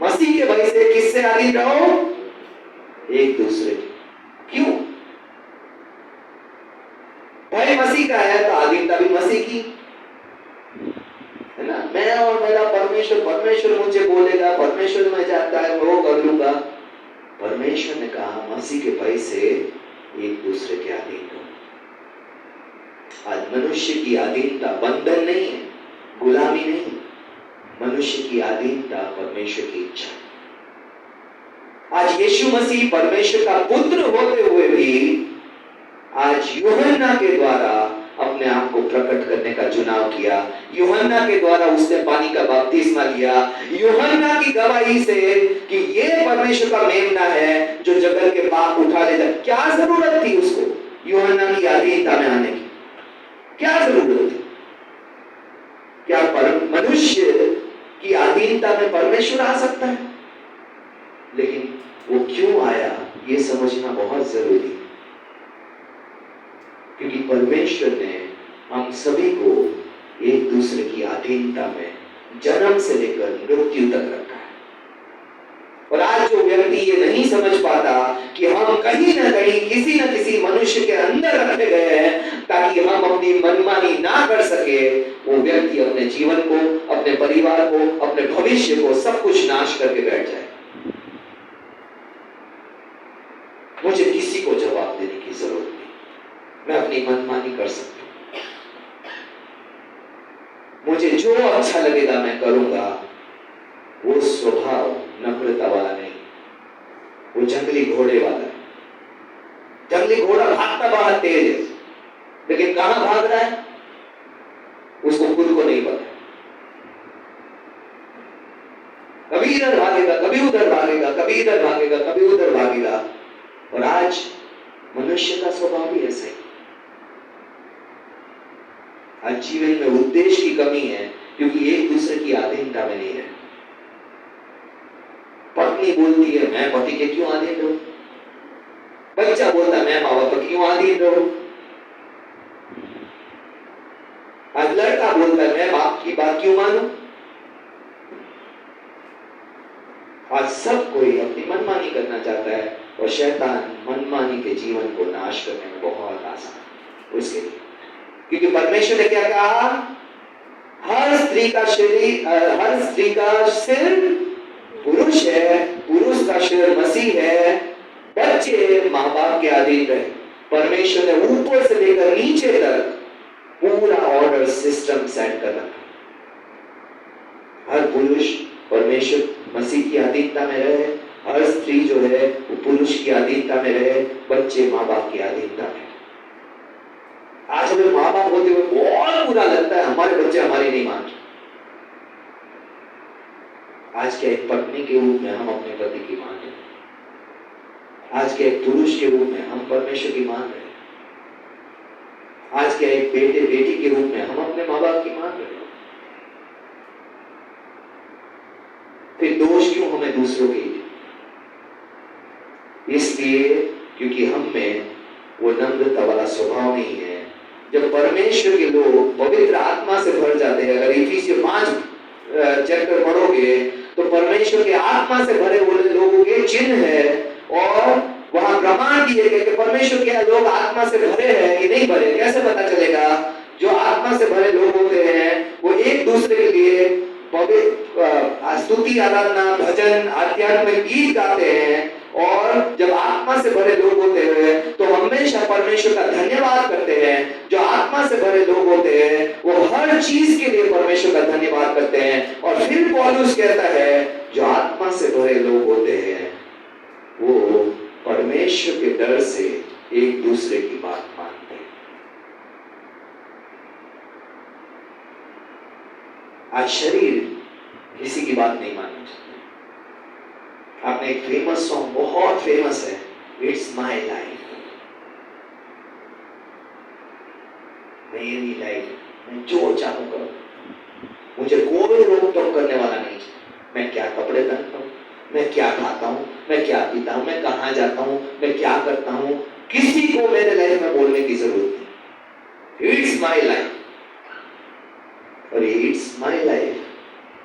मसीह के भय से किससे अधीन रहो? एक दूसरे के। क्यों? भय मसीह का है तो अधीनता भी मसीह की है ना। मैं और मेरा परमेश्वर, परमेश्वर मुझे बोलेगा, परमेश्वर मैं चाहता है वो कर लूंगा। परमेश्वर ने कहा मसीह के भय से एक दूसरे के अधीन रहो। आज मनुष्य की अधीनता बंधन नहीं है, गुलामी नहीं। मनुष्य की अधीनता परमेश्वर की इच्छा। आज यीशु मसीह परमेश्वर का पुत्र होते हुए भी आज यूहन्ना के द्वारा अपने आप को प्रकट करने का चुनाव किया। यूहन्ना के द्वारा उसने पानी का बपतिस्मा लिया। यूहन्ना की गवाही से कि ये परमेश्वर का मेमना है जो जगत के पाप उठा लेता। क्या जरूरत थी उसको यूहन्ना की अधीनता में आने की? क्या जरूरत थी? क्या मनुष्य की अधीनता में परमेश्वर आ सकता है? लेकिन वो क्यों आया ये समझना बहुत जरूरी है, क्योंकि परमेश्वर ने हम सभी को एक दूसरे की अधीनता में जन्म से लेकर मृत्यु तक रखा है। और आज जो व्यक्ति ये नहीं समझ पाता कि हम कहीं ना कहीं किसी न किसी मनुष्य के अंदर रखे गए हैं ताकि हम अपनी मनमानी ना कर सके, वो व्यक्ति अपने जीवन को, अपने परिवार को, अपने भविष्य को सब कुछ नाश करके बैठ जाए। मुझे किसी को जवाब देने की जरूरत नहीं, मैं अपनी मनमानी कर सकता हूं। मुझे जो अच्छा लगेगा मैं करूंगा। वो स्वभाव नम्रता वाला नहीं, वो जंगली घोड़े वाला है। जंगली घोड़ा भागता बहुत तेज है, लेकिन कहां भाग रहा है उसको खुद को नहीं पता। कभी इधर भागेगा, कभी उधर भागेगा, कभी इधर भागेगा, कभी उधर भागेगा। और आज मनुष्य का स्वभाव भी ऐसा ही। आज जीवन में उद्देश्य की कमी है क्योंकि एक दूसरे की अधीनता में नहीं है। पत्नी बोलती है मैं पति के क्यों अधीन रहूं? बच्चा बोलता मैं माँ बाप के क्यों अधीन रहूं? आज लड़का बोलता है मैं बाप की बात क्यों मानूं? आज सब कोई अपनी मनमानी करना चाहता है और शैतान मनमानी के जीवन को नाश करने में बहुत आसान है उसके लिए। क्योंकि परमेश्वर ने क्या कहा? हर स्त्री का सिर पुरुष है, पुरुष का सिर मसीह है। बच्चे माँ बाप के अधीन रहे। परमेश्वर ने ऊपर से लेकर नीचे तक पूरा ऑर्डर सिस्टम सेट कर रखा। हर पुरुष परमेश्वर मसीह की अधीनता में रहे, हर स्त्री जो है वो पुरुष की अधीनता में रहे, बच्चे माँ बाप की अधीनता में। आज हमें माँ बाप होते हुए बहुत बुरा लगता है हमारे बच्चे हमारी नहीं मान रहे। आज के एक पत्नी के रूप में हम अपने पति की मान रहे हैं। आज के एक पुरुष के रूप में हम परमेश्वर की मान रहे हैं। आज के एक बेटे बेटी के रूप में हम अपने माँ बाप की मान रहे हैं। फिर दोष क्यों हमें दूसरों के? इसलिए क्योंकि हम में वो नम्रता वाला स्वभाव नहीं है। जब परमेश्वर के लोग पवित्र आत्मा से भर जाते हैं, अगर इफिसियों 5 चैप्टर पढ़ोगे तो परमेश्वर के आत्मा से भरे हुए लोगों के चिन्ह है, और वहां प्रमाण दिए गए कि परमेश्वर के लोग आत्मा से भरे हैं कि नहीं भरे। कैसे पता चलेगा? जो आत्मा से भरे लोग होते हैं वो एक दूसरे के लिए स्तुति, आराधना, भजन, आध्यात्मिक गीत गाते हैं, और जब आत्मा से भरे लोग होते हैं तो हमेशा परमेश्वर का धन्यवाद करते हैं। जो आत्मा से भरे लोग होते हैं वो हर चीज के लिए परमेश्वर का धन्यवाद करते हैं। और फिर पौलुस कहता है जो आत्मा से भरे लोग होते हैं वो परमेश्वर के डर से एक दूसरे की बात मानते हैं। आज शरीर किसी की बात नहीं मानना चाहता। आपने एक फेमस सॉन्ग, बहुत फेमस है, इट्स माई लाइफ, मेरी लाइफ, मैं जो चाहूं करूं, मुझे कोई रोक टोक करने वाला नहीं। मैं क्या कपड़े पहनता हूं, मैं क्या खाता हूं, मैं क्या पीता हूं, मैं कहां जाता हूं, मैं क्या करता हूं, किसी को मेरे लाइफ में बोलने की जरूरत नहीं। It's my life. और ये इट्स माई लाइफ,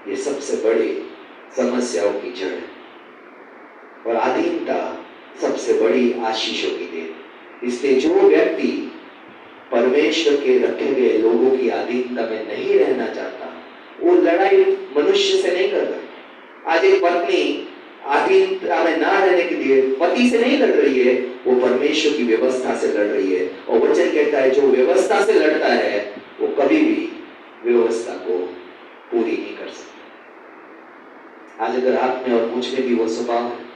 ये सबसे बड़ी समस्याओं की जड़ है, और अधीनता सबसे बड़ी आशीषों की देन। इसलिए जो व्यक्ति परमेश्वर के रखे गए लोगों की अधीनता में नहीं रहना चाहता, वो लड़ाई मनुष्य से नहीं कर रहा। आज एक पत्नी अधीनता में ना रहने के लिए पति से नहीं लड़ रही है, वो परमेश्वर की व्यवस्था से लड़ रही है। और वचन कहता है जो व्यवस्था से लड़ता है वो कभी भी व्यवस्था को पूरी नहीं कर सकता। आज अगर आप में और मुझ में भी वो स्वभाव है,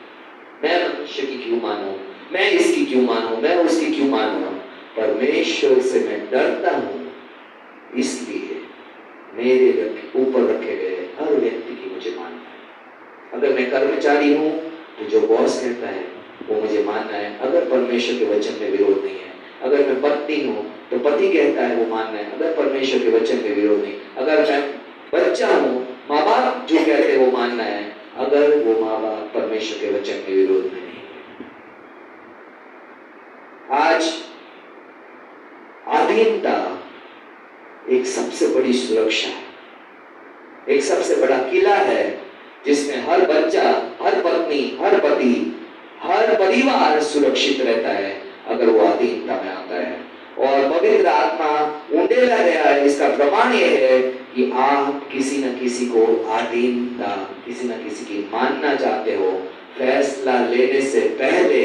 मैं मनुष्य की क्यों मानूं, मैं इसकी क्यों मानूं, मैं उसकी क्यों मानूं, परमेश्वर से मैं डरता हूं, इसलिए मेरे ऊपर रखे गए हर व्यक्ति की मुझे मानना है। अगर मैं कर्मचारी हूं तो जो बॉस कहता है वो मुझे मानना है, अगर परमेश्वर के वचन में विरोध नहीं है। अगर मैं पत्नी हूं तो पति कहता है वो मानना है, अगर परमेश्वर के वचन में विरोध नहीं। अगर मैं बच्चा हूं, माँ बाप जो कहते हैं वो मानना है, अगर वो माँ बाप परमेश्वर के वचन में विरोध में नहीं। आज अधीनता एक सबसे बड़ी सुरक्षा है, एक सबसे बड़ा किला है, जिसमें हर बच्चा, हर पत्नी, हर पति, हर परिवार सुरक्षित रहता है अगर वो अधीनता में आता है। और पवित्र आत्मा उंडेला गया है, इसका प्रमाण यह है कि आप किसी न किसी को अधीनता, किसी न किसी की मानना चाहते हो। फैसला लेने से पहले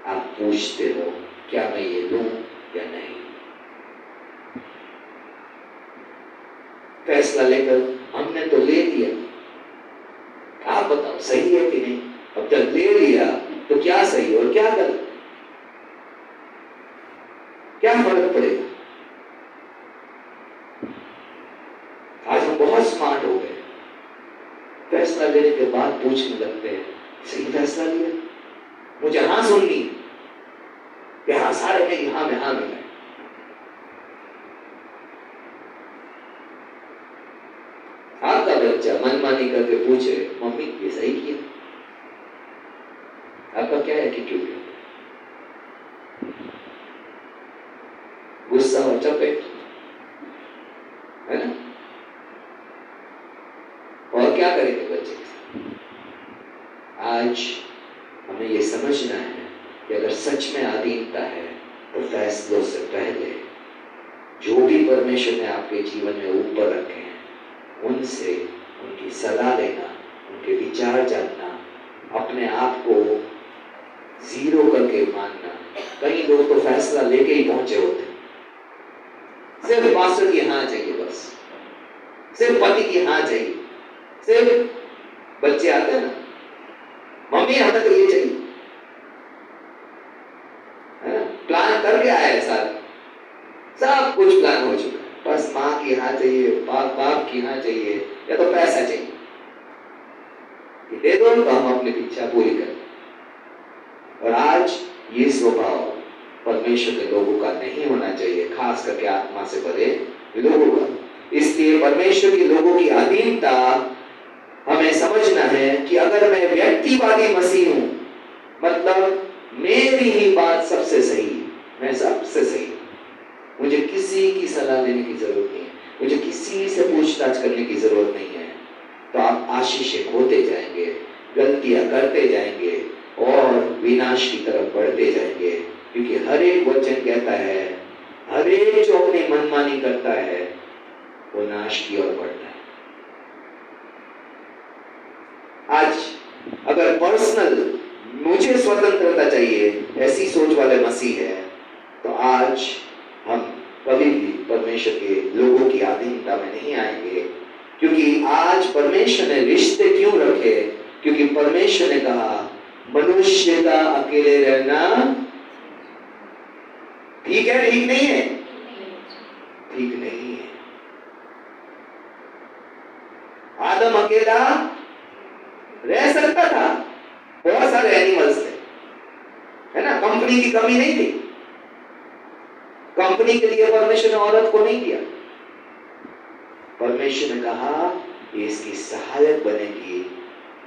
आप पूछते हो क्या मैं ये लूं या नहीं। फैसला लेकर हमने तो ले लिया, आप बताओ सही है कि नहीं। अब जब ले लिया तो क्या सही और क्या गलत, क्या फर्क पड़ेगा। आज हम बहुत स्मार्ट हो गए, फैसला लेने के बाद पूछने लगते हैं सही फैसला लिया, मुझे हाँ सुननी कि हाँ सारे में हाँ में हाँ में। आपका बच्चा मनमानी करके पूछे मम्मी ये सही किया, आपका क्या एटीट्यूड है? गुस्सा और चपेट, है ना? और क्या करेंगे बच्चे? आज हमें ये समझना है कि अगर सच में अधीनता है तो फैसलों से पहले जो भी परमेश्वर ने आपके जीवन में ऊपर रखे हैं उनसे उनकी सलाह लेना, उनके विचार जानना, अपने आप को जीरो करके मानना। कई लोग तो फैसला लेके ही पहुंचे होते, सिर्फ पास्टर की हाँ चाहिए, बस सिर्फ पति की हाँ चाहिए, सिर्फ बच्चे आते हैं ना मम्मी हमें तो ये चाहिए, है ना? प्लान करके आए सारा, सब कुछ प्लान हो चुका है, बस माँ की हाँ चाहिए, बाप की हाँ चाहिए, या तो पैसा चाहिए, दे दो तो हम अपनी इच्छा पूरी करें। और आज ये स्वभाव परमेश्वर के लोगों का नहीं होना चाहिए, खास करके आत्मा से भरे लोगों का। इसलिए परमेश्वर के लोगों की अधीनता हमें समझना है कि अगर मैं व्यक्तिवादी मसीह हूं, मतलब मेरे मेरी ही बात सबसे सही है, मैं सबसे सही हूं, मुझे किसी की सलाह लेने की जरूरत नहीं है, मुझे किसी से पूछताछ करने की जरूरत नहीं है, तो आप आशीषित होते जाएंगे, गलतियां करते जाएंगे और विनाश की तरफ बढ़ते जाएंगे। क्योंकि हर एक वचन कहता है, हर एक जो अपनी मनमानी करता है वो नाश की ओर बढ़ता है। आज अगर पर्सनल मुझे स्वतंत्रता चाहिए ऐसी सोच वाले मसीह है, तो आज हम कभी भी परमेश्वर के लोगों की अधीनता में नहीं आएंगे। क्योंकि आज परमेश्वर ने रिश्ते क्यों रखे? क्योंकि परमेश्वर ने कहा मनुष्य का अकेले रहना ठीक है, ठीक नहीं है? ठीक नहीं है। आदम अकेला रह सकता था, बहुत सारे एनिमल्स थे, है ना, कंपनी की कमी नहीं थी। कंपनी के लिए परमेश्वर ने औरत को नहीं दिया। परमेश्वर ने कहा ये इसकी सहायक बनेगी,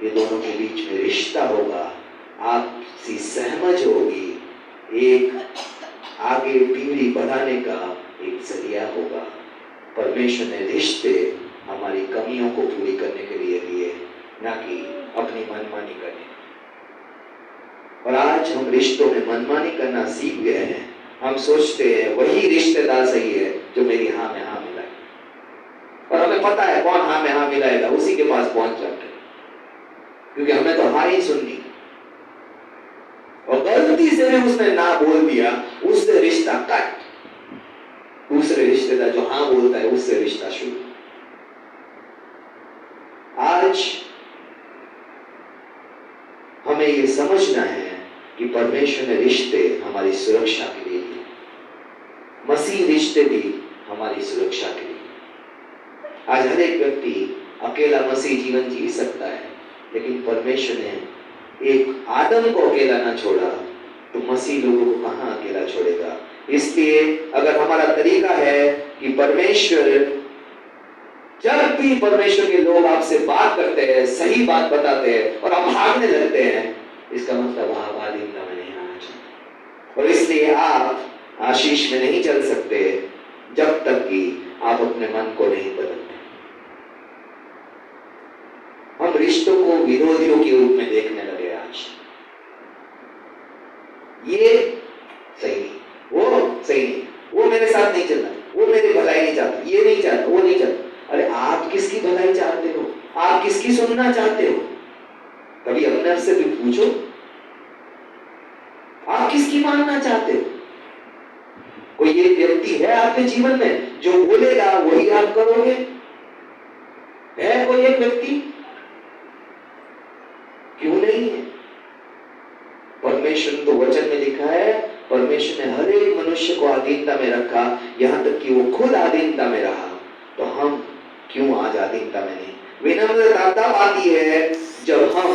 ये दोनों के बीच में रिश्ता होगा, आपसी सहमत होगी, एक आगे पीढ़ी बढ़ाने का एक जरिया होगा। परमेश्वर ने रिश्ते हमारी कमियों को पूरी करने के लिए दिए, ना कि अपनी मनमानी करने। और आज हम रिश्तों में मनमानी करना सीख गए हैं। हम सोचते हैं वही रिश्तेदार सही है जो मेरी हाँ में हाँ मिलाए, और हमें पता है कौन हाँ में हाँ मिलाएगा, उसी के पास पहुंच जाते हैं, क्योंकि हमें तो हाँ ही सुननी। और गलती से भी उसने ना बोल दिया, उससे रिश्ता कट, दूसरे रिश्तेदार जो हाँ बोलता है उससे रिश्ता शुरू। आज हमें यह समझना है कि परमेश्वर ने रिश्ते हमारी सुरक्षा के लिए दिए, मसीह रिश्ते भी हमारी सुरक्षा के लिए। आज हर एक व्यक्ति अकेला मसीह जीवन जी सकता है, लेकिन परमेश्वर ने एक आदम को अकेला ना छोड़ा, तो मसीह लोगों को कहां अकेला छोड़ेगा। इसलिए अगर हमारा तरीका है कि परमेश्वर, जब भी परमेश्वर के लोग आपसे बात करते हैं, सही बात बताते हैं और आप भागने लगते हैं, इसका मतलब आप आधीनता में नहीं आना चाहते। और इसलिए आप आशीष में नहीं चल सकते जब तक कि आप अपने मन को नहीं बदलते। हम रिश्तों को विरोधियों के रूप में देखने लगे आज। ये सही नहीं, वो सही नहीं, वो मेरे साथ नहीं चलना, वो मेरी भलाई नहीं चाहता, ये नहीं चाहता, वो नहीं चाहता। अरे आप किसकी भलाई चाहते हो? आप किसकी सुनना चाहते हो? कभी अपने आप से भी पूछो, आप किसकी मानना चाहते हो? कोई एक व्यक्ति है आपके जीवन में जो बोलेगा वही आप करोगे? है कोई एक व्यक्ति? क्यों नहीं है? परमेश्वर तो वचन में लिखा है, परमेश्वर ने हर एक मनुष्य को अधीनता में रखा, यहां तक कि वो खुद अधीनता में रहा। तो हम क्यों आज अधीनता में नहीं? विनम्रता तब आती है जब हम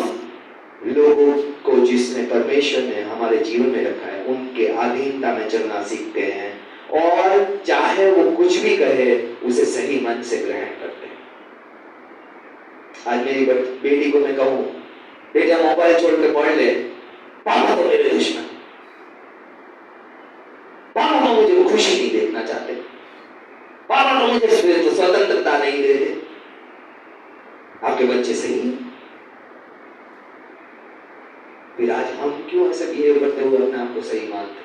लोगों को जिसने परमेश्वर ने हमारे जीवन में रखा है उनके अधीनता में चलना सीखते हैं, और चाहे वो कुछ भी कहे उसे सही मन से ग्रहण करते हैं। आज मेरी बेटी को मैं कहूं, बेटा मोबाइल छोड़ के पढ़ ले, पापा तो मेरे दुश्मन, पापा तो मुझे खुशी नहीं देखना चाहते, पापा तो मुझे स्वतंत्रता नहीं देते। आपके बच्चे सही हैं? फिर आज हम क्यों ऐसे बिहेव करते हुए अपने आप को सही मानते?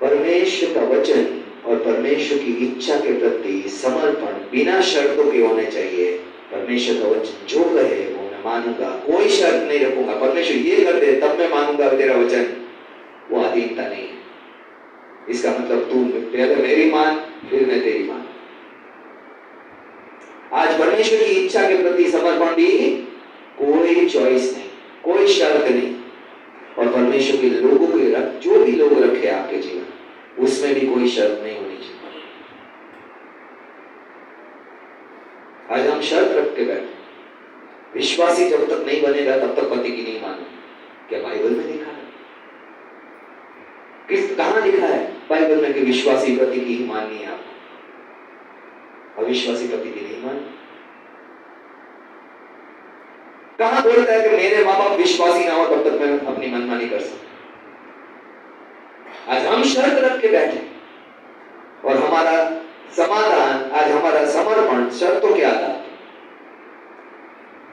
परमेश्वर का वचन और परमेश्वर की इच्छा के प्रति समर्पण बिना शर्तों के होने चाहिए। परमेश्वर का वचन जो कहे वो मैं मानूंगा, कोई शर्त नहीं रखूंगा। परमेश्वर ये कर दे तब मैं मानूंगा तेरा वचन, वो अधीनता नहीं है। इसका मतलब तू पहले मेरी मान फिर मैं तेरी मान। आज परमेश्वर की इच्छा के प्रति समर्पण भी कोई चॉइस नहीं, कोई शर्त नहीं। और परमेश्वर के लोगों के जो भी लोग रखे आपके जीवन, उसमें भी कोई शर्त नहीं होनी चाहिए। आज हम शर्त रख के बैठे, विश्वासी जब तक नहीं बनेगा तब तक पति की नहीं मानो। क्या बाइबल में लिखा है? कहां लिखा है बाइबल में कि विश्वासी पति की ही माननी है आपको, अविश्वासी पति की नहीं माननी? कहां बोलता है कि मेरे माँ बाप विश्वासी ना हो तब तक मैं अपनी मनमानी कर सकता? आज हम शर्त रख के बैठे और हमारा समाधान, आज हमारा समर्पण शर्तों के आधार पर।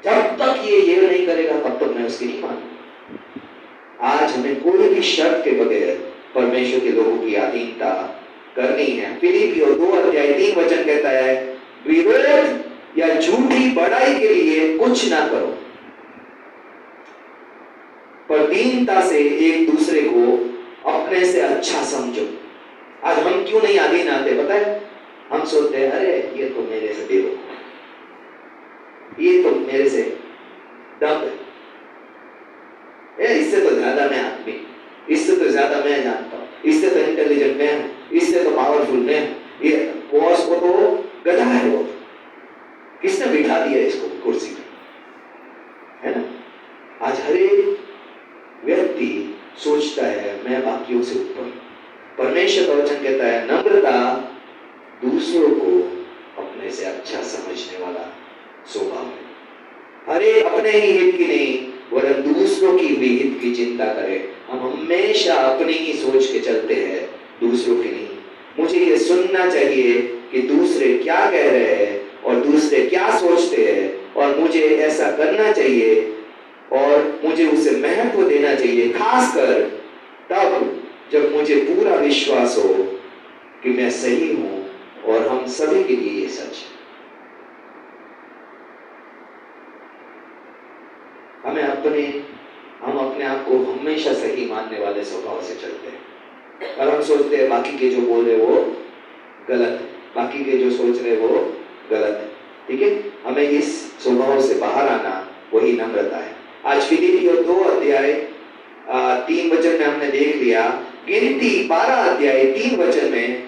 जब तक ये नहीं करेगा तब तक मैं उसकी नहीं मानूंगा। आज हमें कोई भी शर्त के बगैर परमेश्वर के लोगों की अधीनता करनी है। फिलिपियों 2:3 कहता है, विरोध या झूठी बड़ाई के लिए कुछ ना करो, पर दीनता से एक दूसरे को अपने से अच्छा समझो। आज हम क्यों नहीं अधीन आते पता है? हम सोचते हैं अरे ये तो मेरे से बेवकूफ, ये तो मेरे से डब है, इससे तो ज्यादा मैं आदमी, इससे तो ज्यादा मैं जानता हूं, इससे तो इंटेलिजेंट मैं हूं, इससे तो पावरफुल मैं हूं, ये बॉस को तो गधा है, वो किसने बिठा दिया इसको कुर्सी पे, है ना? आज हर एक व्यक्ति सोचता है मैं बाकियों से ऊपर। परमेश्वर का वचन कहता है नम्रता दूसरों को अपने से अच्छा समझने वाला स्वभाव है। हर एक अपने ही हित की नहीं वरन दूसरों की भी हित की चिंता करे। हम हमेशा अपनी ही सोच के चलते हैं, दूसरों की नहीं। मुझे ये सुनना चाहिए कि दूसरे क्या कह रहे हैं और दूसरे क्या सोचते हैं, और मुझे ऐसा करना चाहिए और मुझे उसे महत्व देना चाहिए, खासकर तब जब मुझे पूरा विश्वास हो कि मैं सही हूं और हम सभी के लिए ये सच है। हम अपने आप को हमेशा सही मानने वाले स्वभाव से चलते हैं और हम सोचते हैं बाकी के जो बोल रहे वो गलत है, बाकी के जो सोच रहे वो गलत है। ठीक है, हमें इस स्वभाव से बाहर आना वही नम्रता है। आज फिलिपियों 2:3 में हमने देख लिया, गिनती 12:3 में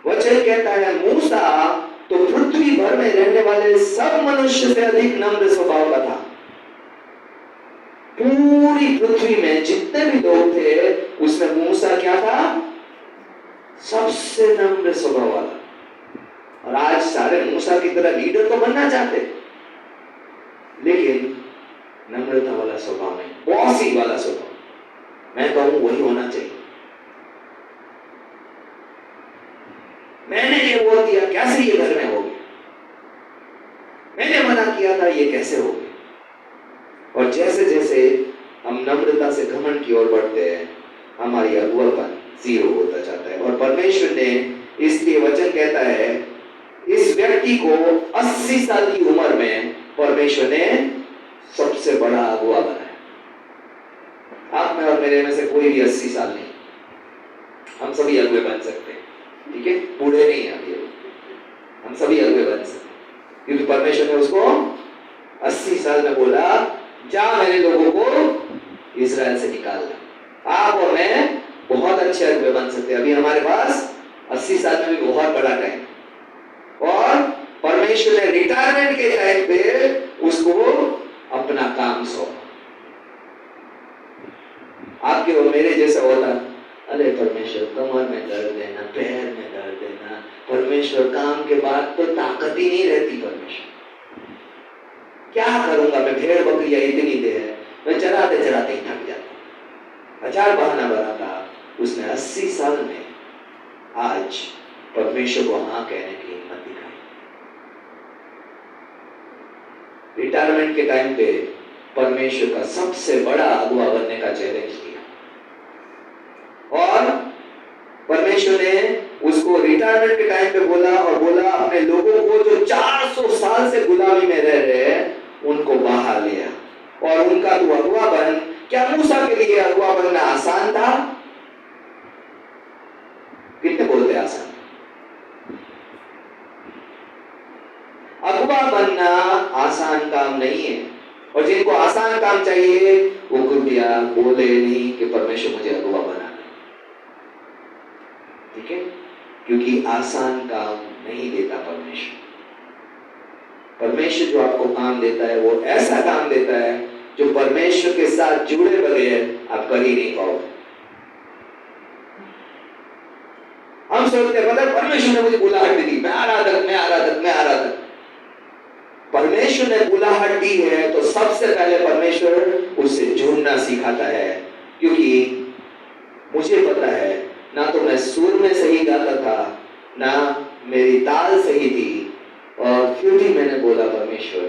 वचन कहता है मूसा तो पृथ्वी भर में रहने वाले सब मनुष्य से अधिक नम्र स्वभाव का था। पूरी पृथ्वी में जितने भी लोग थे उसमें मूसा क्या था? सबसे नम्र स्वभाव वाला। और आज सारे मूसा की तरह लीडर तो बनना चाहते, लेकिन नम्रता वाला स्वभाव नहीं, बॉसी वाला स्वभाव। मैं कहूं वही होना चाहिए। मैंने ये बोल दिया, कैसे ये घर में हो गया? मैंने मना किया था, ये कैसे हो गया? और जैसे जैसे हम नम्रता से घमंड की ओर बढ़ते हैं, हमारी अगुवापन जीरो होता जाता है। और परमेश्वर ने इसलिए वचन कहता है, इस व्यक्ति को 80 साल की उम्र में परमेश्वर ने सबसे बड़ा अगुवा बनाया। आप में और मेरे में से कोई भी 80 साल नहीं, हम सभी अगुवे बन सकते हैं। ठीक है, बूढ़े नहीं है अभी, हम सभी अगुवे बन सकते हैं, क्योंकि परमेश्वर ने उसको 80 साल में बोला, जा मेरे लोगों को इजराइल से निकालना। आप और मैं बहुत अच्छे अगुवे बन सकते हैं। अभी हमारे पास 80 साल में भी बहुत बड़ा टाइम, और परमेश्वर ने रिटायरमेंट के टाइम पे उसको अपना काम सौंपा। आपके और मेरे जैसा होता, अरे परमेश्वर कमर में दर्द देना, पैर में दर्द देना, परमेश्वर काम के बाद तो ताकत ही नहीं रहती। परमेश्वर क्या करूंगा मैं, भेड़ बकरियां इतनी दे है, मैं चराते चराते ही थक जाता। हजार बहाना बनाता। उसने 80 साल में आज परमेश्वर को हाँ कहने की हिम्मत दिखाई। रिटायरमेंट के टाइम पे परमेश्वर का सबसे बड़ा अगुवा बनने का चैलेंज दिया, और परमेश्वर ने उसको रिटायरमेंट के टाइम पे बोला, और बोला अपने लोगों को जो 400 साल से गुलामी में रह रहे हैं उनको बाहर लिया, और उनका तू अगुवा बन। क्या मूसा के लिए अगुवा बनना आसान था? कितने बोलते आसान? अगुवा बनना आसान काम नहीं है, और जिनको आसान काम चाहिए वो कृपया बोले नहीं कि परमेश्वर मुझे अगुवा बनाना। ठीक है, क्योंकि आसान काम नहीं देता परमेश्वर। परमेश्वर जो आपको काम देता है वो ऐसा काम देता है जो परमेश्वर के साथ जुड़े बगैर आप कर ही नहीं पाओगे। हम सोचते हैं पता है परमेश्वर ने मुझे बुलाहट दी, मैं आराधक। परमेश्वर ने बुलाहट दी है तो सबसे पहले परमेश्वर उससे जुड़ना सिखाता है, क्योंकि मुझे पता है ना तो मैं सुर में सही गाता था, ना मेरी ताल सही थी, और फिर भी मैंने बोला परमेश्वर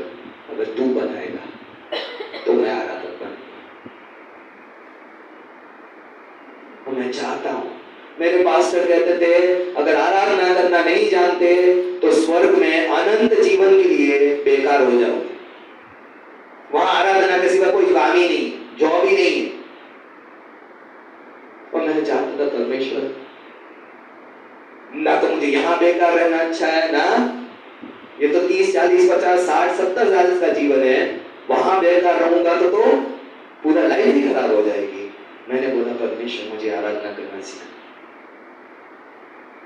अगर तू बनाएगा तो मैं आराधक बनूंगा। और मैं चाहता हूं, मेरे पास्टर कहते थे अगर आराधना करना नहीं जानते तो स्वर्ग में अनंत जीवन के लिए बेकार हो जाओगे। वहां आराधना के सिवा कोई काम ही नहीं, जॉब ही नहीं है। और मैं चाहता था परमेश्वर ना तो मुझे यहां बेकार रहना अच्छा है, ना ये तो 30, 40, 50, 60, 70 साल का जीवन है, वहां बेकार रहूंगा तो पूरा लाइफ ही खराब हो जाएगी। मैंने बोला परमेश्वर मुझे आराधना करना सिखा।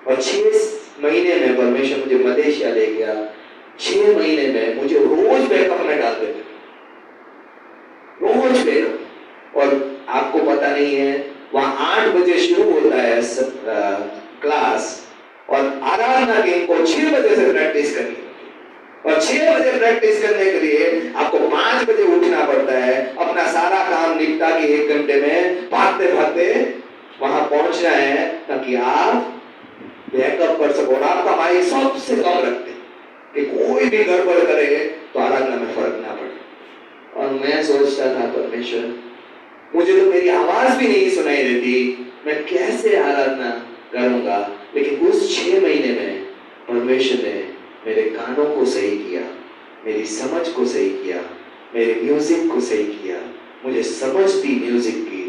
और 6 महीने में परमेश्वर मुझे मलेशिया ले गया। 6 महीने में मुझे रोज बैकअप में डाल देते, रोज बैकअप। और आपको पता नहीं है, वहां 8 बजे शुरू होता है क्लास, और आराधना गेम को 6 बजे से प्रैक्टिस करनी, और 6 बजे प्रैक्टिस करने के लिए आपको 5 बजे उठना पड़ता है। अपना सारा काम निपटा के 1 घंटे में भागते भागते वहां पहुंचना है, ताकि आप बैकअप कर सको। और आपका माइक सबसे कम रखते कि कोई भी गड़बड़ करे तो आराधना में फर्क ना पड़े। और मैं सोचता था परमेश्वर मुझे तो मेरी आवाज भी नहीं सुनाई देती, मैं कैसे आराधना करूंगा। लेकिन उस 6 महीने में परमेश्वर ने मेरे कानों को सही किया, मेरी समझ को सही किया, मेरे म्यूजिक को सही किया। मुझे समझ दी म्यूजिक की,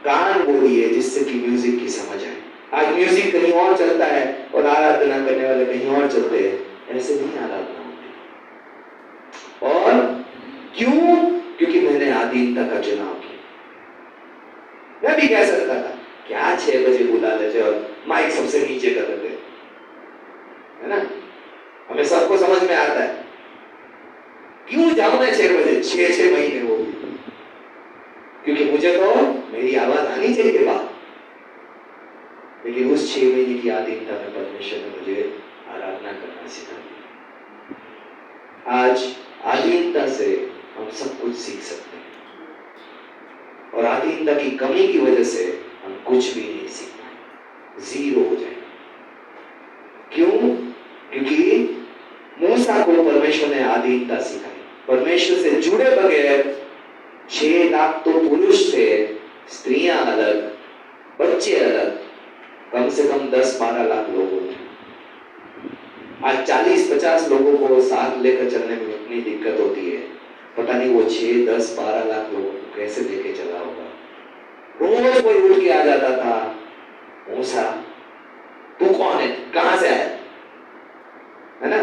कान वो दिए जिससे कि म्यूजिक की समझ आए। आज म्यूजिक कहीं और चलता है और आराधना करने वाले कहीं और चलते हैं। ऐसे नहीं आराधना होती। और क्यों? क्योंकि मैंने आधीनता का चुनाव किया। मैं भी कह सकता था क्या 6 बजे बुला लेते और माइक सबसे नीचे कर देते, है ना? हमें सबको समझ में आता है, क्यों जाऊं मैं 6 बजे? 6 महीने हो गए, क्योंकि मुझे तो मेरी आवाज आनी चाहिए बात। लेकिन उस 6 महीने की आधीनता में परमेश्वर ने मुझे आराधना करना सिखा दिया। आज आधीनता से हम सब कुछ सीख सकते हैं, और आधीनता की कमी की वजह से हम कुछ भी नहीं सीख पाए, जीरो हो जाएंगे। क्यों? क्योंकि मूसा को परमेश्वर ने आधीनता सिखाई। परमेश्वर से जुड़े बगैर 6 लाख तो पुरुष थे, स्त्रियां अलग, बच्चे अलग, कम से कम 10-12 लाख लोग होते। आज 40-50 लोगों को साथ लेकर चलने में इतनी दिक्कत होती है, पता नहीं वो 6-10-12 लाख लोगों को कैसे लेके चला होगा। रोज कोई उठ के आ जाता था, मूसा तू कौन है, कहां से आया, है ना?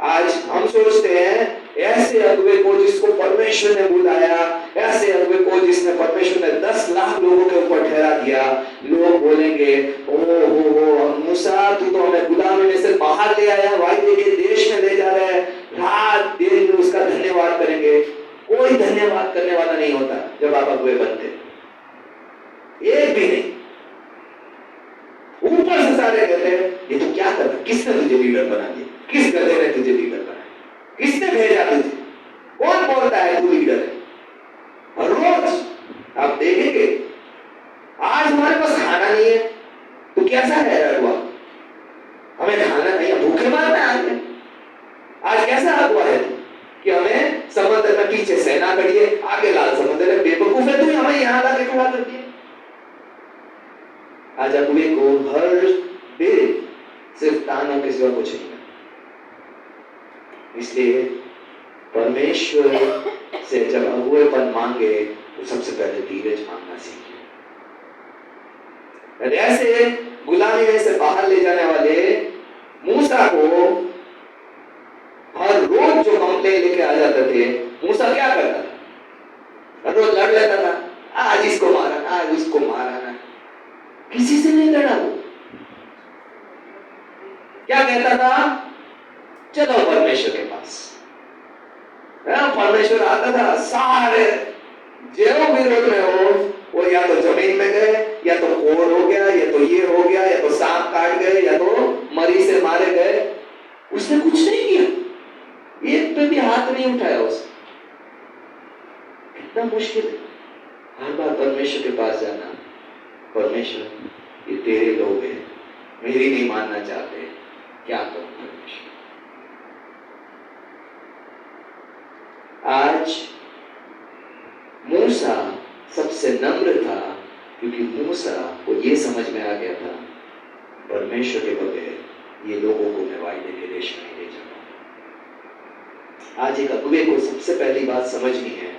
आज हम सोचते हैं ऐसे अगुवे को जिसको परमेश्वर ने बुलाया, ऐसे अगुवे को जिसने परमेश्वर ने 10 लाख लोगों के ऊपर ठहरा दिया, लोग बोलेंगे ओ हो मूसा तू तो हमें गुलामी में से बाहर ले आया, वायदे के देश में ले जा रहा है, रात दिन उसका धन्यवाद करेंगे। कोई धन्यवाद करने वाला नहीं होता जब आप अगुवे बनते, एक भी नहीं। ऊपर से सारे कहते हैं ये तू क्या कर रहा, किसने तुझे लीडर बना दिया, किस गधे ने तुझे लीडर बनाया, किसने भेजा तुझे, कौन बोलता है तू लीडर है? और रोज आप देखेंगे आज हमारे पास खाना नहीं है तो कैसा है हुआ, हमें खाना नहीं है, भूखे मारना है। आज कैसा हुआ है कि हमें समुद्र में पीछे सेना खड़ी है, आगे लाल समुद्र है, बेवकूफ है तू, हमें यहां लाके खड़ा कर दिया। आज अगुवे को हर दिन सिर्फ तानों के सिवा कुछ नहीं। इसलिए परमेश्वर से जब अगुवेपन मांगे तो सबसे पहले धीरज मांगना सीखे। ऐसे गुलामी में से बाहर ले जाने वाले मूसा को हर रोज जो कंप्लेन लेके आ जाते थे, मूसा क्या करता था? रोज लड़ लेता था, आज इसको मारा, आज उसको मारा ना, किसी से नहीं लड़ा। वो क्या कहता था? चलो परमेश्वर के पास। परमेश्वर आता था, सारे जो विरोध में हो वो या तो जमीन में गए, या तो कोड़ हो गया, या तो ये हो गया, या तो सांप काट गए, या तो मरी से मारे गए। उसने कुछ नहीं किया, एक पे भी हाथ नहीं नहीं उठाया उसने। कितना मुश्किल है हर बार परमेश्वर के पास जाना, परमेश्वर ये तेरे लोग हैं, मेरी नहीं मानना चाहते, क्या करूं परमेश्वर। आज मूसा सबसे नम्र था, क्योंकि मूसा को ये समझ में आ गया था परमेश्वर के बगैर ये लोगों को मैं वायदे के देश में नहीं ले जाऊंगा। आज एक अगुवे को सबसे पहली बात समझनी है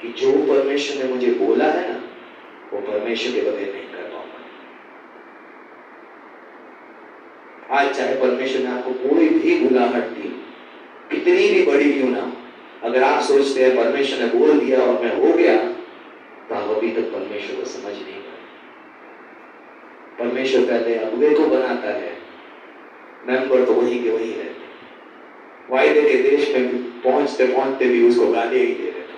कि जो परमेश्वर ने मुझे बोला है ना, वो परमेश्वर के बगैर नहीं कर पाऊंगा। आज चाहे परमेश्वर ने आपको कोई भी बुलाहट दी, कितनी भी बड़ी क्यों ना हो, अगर आप सोचते हैं परमेश्वर ने बोल दिया और मैं हो गया, तो आप अभी तक परमेश्वर को समझ नहीं पाए। परमेश्वर पहले अगुवे को बनाता है, मेंबर तो वही के वही रहते, वायदे के देश में पहुंचते पहुंचते भी उसको गाली ही दे देते,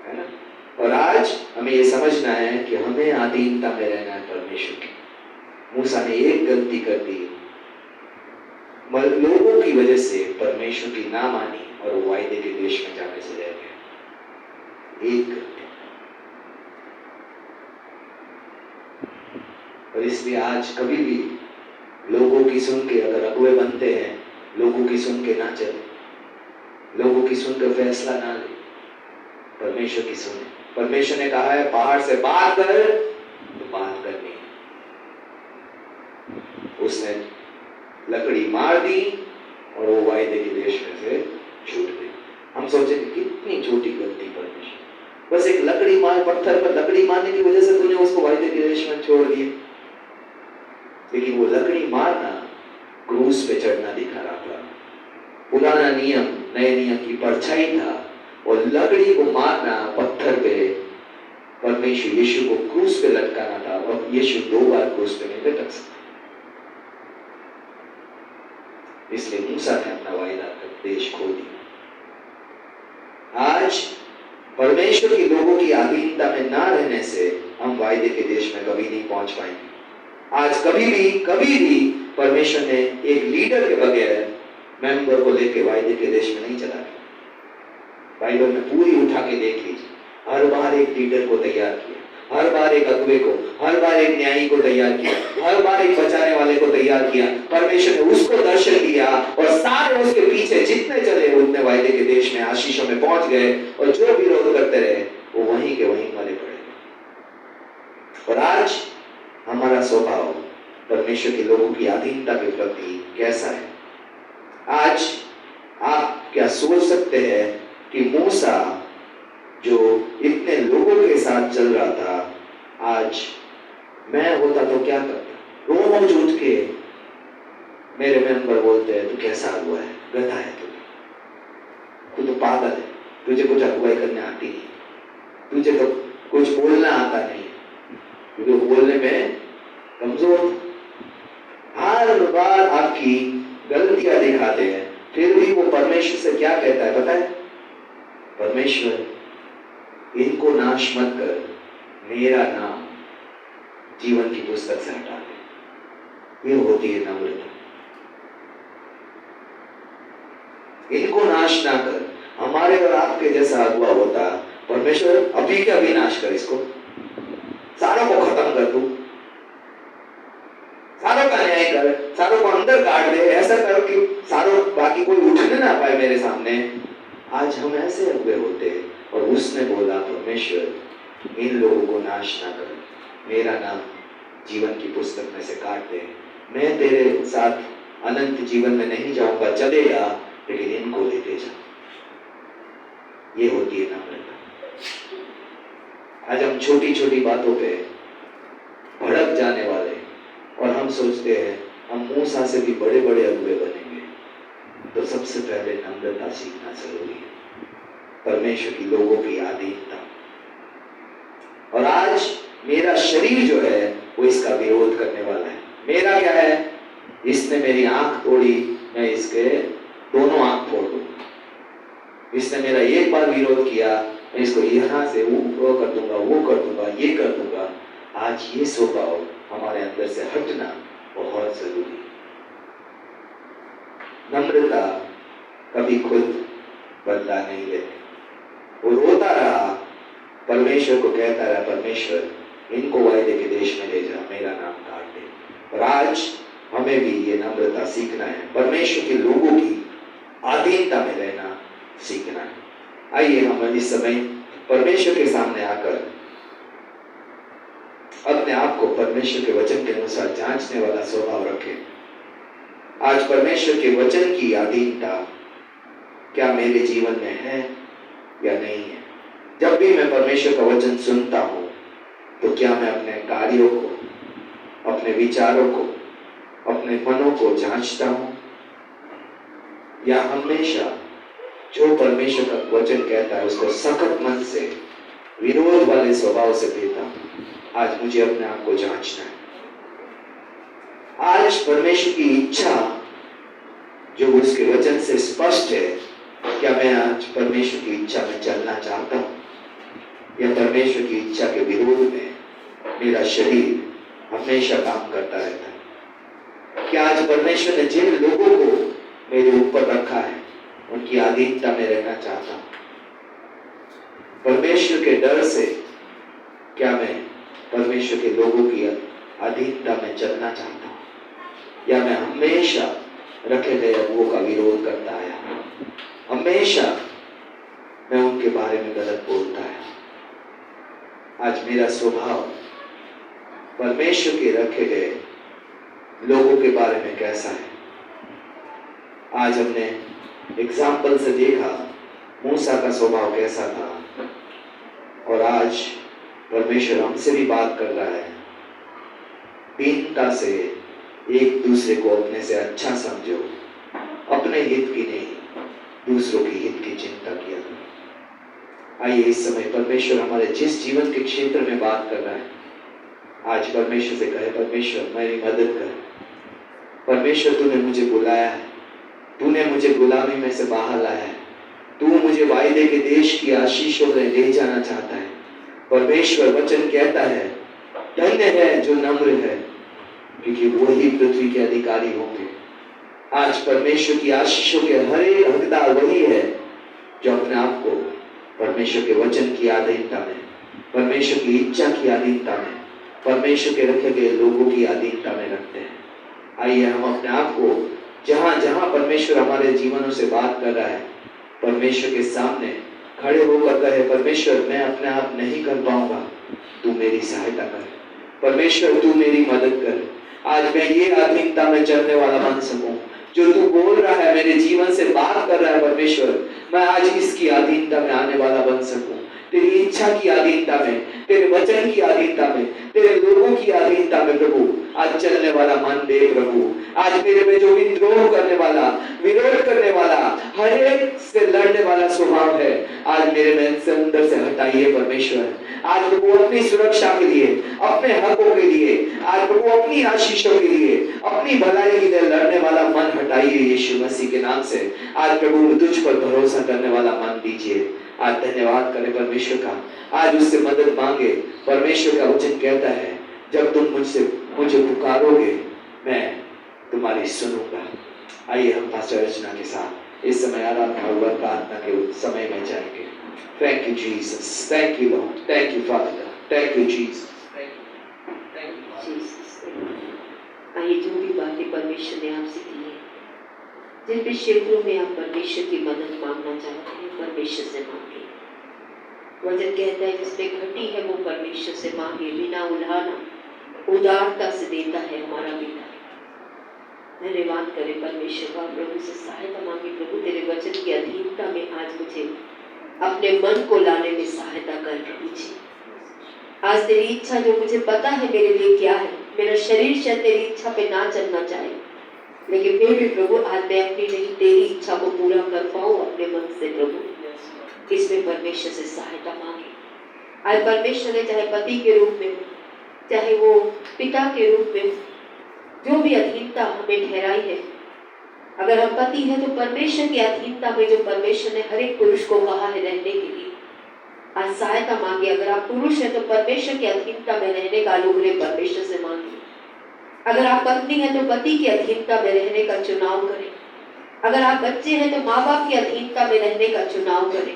है ना। और आज हमें ये समझना है कि हमें अधीनता में रहना है परमेश्वर की। मूसा ने एक गलती कर दी, लोगों की वजह से परमेश्वर की ना मानी और वो वायदे के देश में जाने से रह गया। एक गलती। और इसलिए आज कभी भी लोगों की सुन के अगर अगुवे बनते हैं, लोगों की सुन के ना चले, लोगों की सुनकर फैसला ना ले, परमेश्वर की सुने। परमेश्वर ने कहा है पहाड़ से बात कर, तो बात करनी। उसने लकड़ी मार दी और वो वायदे के देश में से छूट गई। हम सोचे कि कितनी छोटी गलती परमेश्वर, बस एक लकड़ी मार, पत्थर पर लकड़ी मारने की वजह से तूने उसको वायदे के देश में छोड़ दिया। लेकिन वो लकड़ी मारना क्रूस पे चढ़ना दिखा रहा था। पुराना नियम नए नियम की परछाई था, और लकड़ी को मारना पत्थर पे परमेश्वर यीशु को क्रूस पे लटकाना था, और यीशु 2 बार क्रूस पे नहीं लटक सकता। इसलिए मूसा ने अपना वायदा देश खो दिया। आज परमेश्वर के लोगों की अधीनता में ना रहने से हम वायदे के देश में कभी नहीं पहुंच पाएंगे। आज कभी भी परमेश्वर ने एक लीडर के बगैर मेंबर को लेकर वायदे के देश में नहीं चला गया। बाइबल में पूरी उठा के देख लीजिए, हर बार एक लीडर को तैयार किया, हर बार एक अगुवे को, हर बार एक न्यायी को तैयार किया, हर बार एक बचाने वाले को तैयार किया। परमेश्वर ने उसको दर्शन दिया और सारे उसके पीछे जितने चले उतने वायदे के देश में आशीषों में पहुंच गए, और जो विरोध करते रहे वो वहीं के वहीं मरे पड़े। और आज हमारा स्वभाव परमेश्वर के लोगों की अधीनता के प्रति कैसा है? आज आप क्या सोच सकते हैं कि मूसा जो इतने लोगों के साथ चल रहा था, आज मैं होता तो क्या करता? रोज उठ के मेरे मेंबर बोलते हैं तू कैसा हुआ है, गधा है तू तो पागल है, तुझे कुछ अगुवाई करने आती नहीं, तुझे तो कुछ बोलना आता नहीं, क्योंकि बोलने में कमजोर। हर बार आपकी गलतियां दिखाते हैं, फिर भी वो परमेश्वर से क्या कहता है पता है? परमेश्वर इनको नाश मत कर, मेरा नाम जीवन की पुस्तक से हटा दे। ये होती है नम्रता। इनको नाश ना कर। हमारे और आपके जैसा अगुवा होता, परमेश्वर अभी के अभी नाश कर, इसको सारों को खत्म कर दूं, सारों का न्याय कर, सारों को अंदर काट दे, ऐसा कर कि सारों बाकी कोई उठने ना पाए मेरे सामने। आज हम ऐसे अगुवे होते हैं, और उसने बोला परमेश्वर इन लोगों को नाश ना कर, मेरा नाम जीवन की पुस्तक में से काट दे। मैं तेरे साथ अनंत जीवन में नहीं जाऊंगा, चलेगा, लेकिन इनको लेते जा। ये होती है नम्रता। आज हम छोटी छोटी बातों पे भड़क जाने वाले, और हम सोचते हैं हम मूसा से भी बड़े बड़े अगुवे बनेंगे। तो सबसे पहले नम्रता सीखना जरूरी है, परमेश्वर की लोगों की अधीनता। और आज मेरा शरीर जो है वो इसका विरोध करने वाला है। मेरा क्या है? इसने मेरी आंख तोड़ी, मैं इसके दोनों आंख फोड़ दूंगा। इसने मेरा एक बार विरोध किया, मैं इसको यहां से वो कर दूंगा, वो कर दूंगा, ये कर दूंगा। आज ये स्वभाव हमारे अंदर से हटना बहुत जरूरी है। नम्रता कभी खुद बदला नहीं लेते। वो रोता रहा, परमेश्वर को कहता रहा, परमेश्वर इनको वायदे के देश में ले जा, मेरा नाम काट दे। और आज हमें भी ये नम्रता सीखना है, परमेश्वर के लोगों की अधीनता में रहना सीखना है। आइए हम इस समय परमेश्वर के सामने आकर अपने आप को परमेश्वर के वचन के अनुसार जांचने वाला स्वभाव रखें। आज परमेश्वर के वचन की अधीनता क्या मेरे जीवन में है या नहीं है? जब भी मैं परमेश्वर का वचन सुनता हूं तो क्या मैं अपने कार्यों को, अपने विचारों को, अपने मनों को जांचता हूं, या हमेशा जो परमेश्वर का वचन कहता है उसको सख्त मन से, विरोध वाले स्वभाव से देता हूं? आज मुझे अपने आप को जांचना है। आज परमेश्वर की इच्छा जो उसके वचन से स्पष्ट है, क्या मैं आज परमेश्वर की इच्छा में चलना चाहता हूं, या परमेश्वर की इच्छा के विरोध में मेरा शरीर हमेशा काम करता रहता है? क्या आज परमेश्वर ने जिन लोगों को मेरे ऊपर रखा है उनकी अधीनता में रहना चाहता हूं? परमेश्वर के डर से क्या मैं परमेश्वर के लोगों की अधीनता में चलना चाहता हूं, या मैं हमेशा रखे गए अगुओं का विरोध करता आया, हमेशा मैं उनके बारे में गलत बोलता है? आज मेरा स्वभाव परमेश्वर के रखे गए लोगों के बारे में कैसा है? आज हमने एग्जाम्पल से देखा मूसा का स्वभाव कैसा था, और आज परमेश्वर हमसे भी बात कर रहा है, दीनता से एक दूसरे को अपने से अच्छा समझो, अपने हित की नहीं दूसरों की हित की चिंता किया करो। आइए इस समय परमेश्वर हमारे जिस जीवन के क्षेत्र में बात कर रहा है, आज परमेश्वर से कहे, परमेश्वर मेरी मदद कर। परमेश्वर तूने मुझे बुलाया है, तूने मुझे गुलामी में से बाहर लाया है, तू मुझे वायदे के देश की आशीषों में ले जाना चाहता है। परमेश्वर वचन कहता है, धन्य है जो नम्र है, क्योंकि वही पृथ्वी के अधिकारी होंगे। आज परमेश्वर की आशीषों के हर एक हकदार वही है जो अपने आप को परमेश्वर के वचन की अधीनता में, परमेश्वर की इच्छा की अधीनता में, परमेश्वर के रखे गए लोगों की अधीनता में रखते हैं। आइए हम अपने आप को जहां जहां परमेश्वर हमारे जीवनों से बात कर रहा है, परमेश्वर के सामने खड़े होकर कहे, परमेश्वर मैं अपने आप नहीं कर पाऊंगा, तू मेरी सहायता कर। परमेश्वर तू मेरी मदद कर। आज मैं ये अधीनता में चलने वाला बन सकूं जो तू बोल रहा है, मेरे जीवन से बात कर रहा है। परमेश्वर मैं आज इसकी अधीनता में आने वाला बन सकूं, तेरी इच्छा की अधीनता में, तेरे वचन की अधीनता में, तेरे लोगों की अधीनता में प्रभु आज चलने वाला मन दे प्रभु। आज मेरे में जो विद्रोह करने वाला, विरोध करने वाला, हर एक से लड़ने वाला स्वभाव है, आज मेरे में से अंदर से हटाइए परमेश्वर। आज प्रभु अपनी सुरक्षा के लिए, अपने हकों के लिए, आज प्रभु अपनी आशीषों के लिए, अपनी भलाई के लिए लड़ने वाला मन हटाइए यीशु मसीह के नाम से। आज प्रभु तुझ पर भरोसा करने वाला मन दीजिए। आज धन्यवाद करें परमेश्वर का, आज उससे मदद मांगे। परमेश्वर का वचन कहता है, जब तुम मुझे पुकारोगे मैं तुम्हारी सुनूंगा। आइए हम पास्टर रचना के साथ इस समय आराधना और प्रार्थना के समय में जाएंगे। Thank you Jesus, thank you Lord, thank you father, thank you Jesus, thank you Jesus. आइए जो भी बातें परमेश्वर ने आपसे की है, जिन भी क्षेत्रों में आप परमेश्वर की मदद मांगना चाहते हैं, परमेश्वर से मांगे। वचन कहता है जिसमें घटी है वो परमेश्वर से मांगे, बिना उलाहना उदारता से देता है हमारा पिता। धन्यवाद करें परमेश्वर का, प्रभु से सहायता मांगे। प्रभु तेरे वचन की अधीनता में आज मुझे अपने मन को लाने में सहायता कर प्रभु जी। आज तेरी इच्छा जो मुझे पता है मेरे लिए क्या है, मेरा शरीर शायद तेरी इच्छा पे ना चलना चाहे, लेकिन फिर भी प्रभु आज मैं अपनी नहीं तेरी इच्छा को पूरा कर पाऊं अपने मन से। प्रभु इसमें परमेश्वर से सहायता मांगे। आज परमेश्वर ने चाहे पति के रूप में हो, चाहे वो पिता के रूप में हो, जो भी अधीनता हमें ठहराई है, अगर हम पति हैं तो परमेश्वर की अधीनता में जो परमेश्वर ने हर एक पुरुष को कहा है रहने के लिए, आज सहायता मांगे। अगर आप पुरुष हैं तो परमेश्वर की अधीनता में रहने का अनुग्रह परमेश्वर से मांगे। अगर आप पत्नी हैं तो पति की अधीनता में रहने का चुनाव करें। अगर आप बच्चे हैं तो माँ बाप की अधीनता में रहने का चुनाव करें,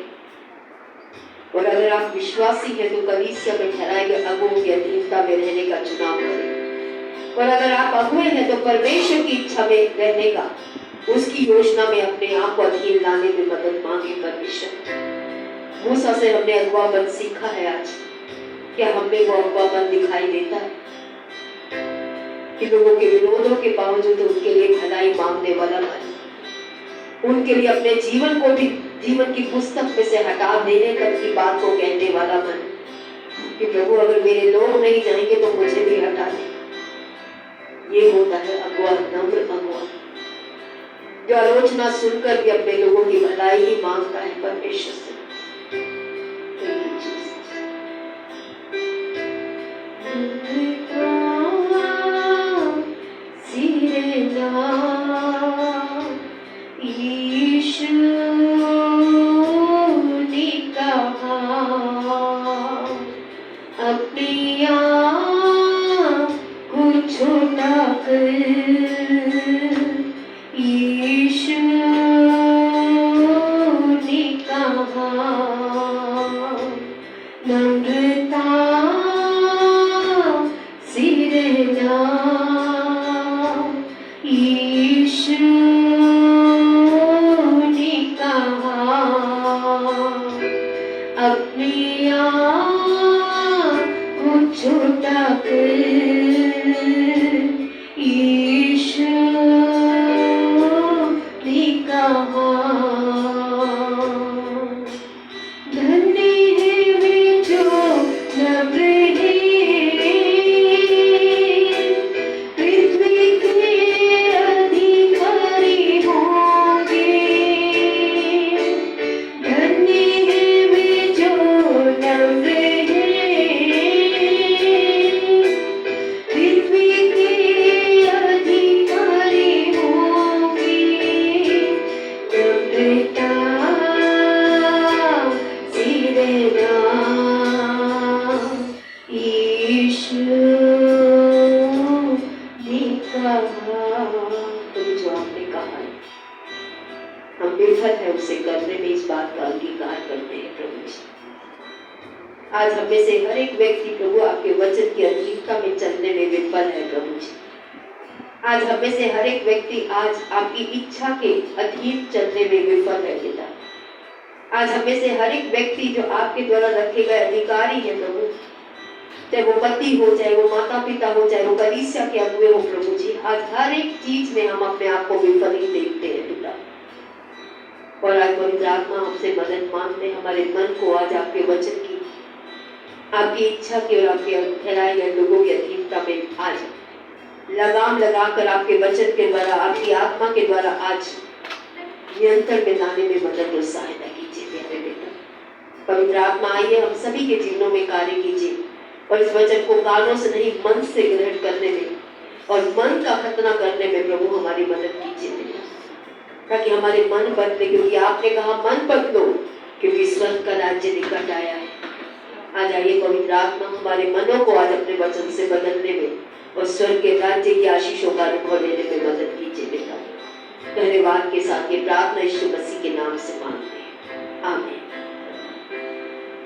और अगर आप विश्वासी हैं तो कलीसिया में ठहराए गए अगुओं की अधीनता में रहने का चुनाव करें, और अगर आप अगुए हैं तो परमेश्वर की इच्छा में रहने का, उसकी योजना में अपने आप को अधीन लाने में मदद मांगे परमेश्वर। मूसा से हमने अगुवापन सीखा है आज, क्या हमें वो अगुवापन दिखाई देता है कि लोगों के विरोधों के बावजूद उनके लिए भलाई मांगने वाला मन, उनके लिए अपने जीवन को भी जीवन की पुस्तक में से हटा देने तक की बात को कहने वाला मन कि प्रभु अगर मेरे लोग नहीं जाएंगे तो मुझे भी हटा दे। ये होता है अगुआ, नम्र अगुआ, जो आलोचना सुनकर भी अपने लोगों की भलाई ही मांगता है परमेश्वर से। आज हमें से हर एक व्यक्ति प्रभु आपके वचन की अधीनता में चलने में विफल है प्रभु जी। आज हमें से हर एक व्यक्ति आज आपकी इच्छा के अधीन चलने में विफल है पिता। आज हमें से हर एक व्यक्ति जो आपके द्वारा रखे गए अधिकारी है प्रभु, चाहे वो पति हो, चाहे वो माता पिता हो, चाहे वो कलीसिया के अगुए हो प्रभु जी, आज हर एक चीज में हम अपने आप को विफल ही देखते हैं पिता। और आज पवित्र आत्मा हमसे मदद मांगते, हमारे मन को आज आपके वचन की, आपकी इच्छा की और आपके ठहराए गए लोगों की अधीनता में आज लगाम लगाकर आपके वचन के द्वारा, आपकी आत्मा के द्वारा आज नियंत्रण में लाने में मदद और सहायता कीजिए प्यारे बेटा। पवित्र आत्मा आइए हम सभी के जीवनों में कार्य कीजिए और इस वचन को कानों से नहीं मन से ग्रहण करने में और मन का खतना करने में प्रभु हमारी मदद कीजिए बेटा, ताकि हमारे मन बदले, क्योंकि आपने कहा मन बदलो क्योंकि स्वर्ग का राज्य निकट आया है। आज आइए पवित्र आत्मा हमारे मनों को आज अपने वचन से बदलने में और स्वर्ग के राज्य की आशीषों का अनुभव लेने में मदद कीजिए बेटा। धन्यवाद के साथ ये प्रार्थना यीशु मसीह के नाम से मांगते हैं, आमीन।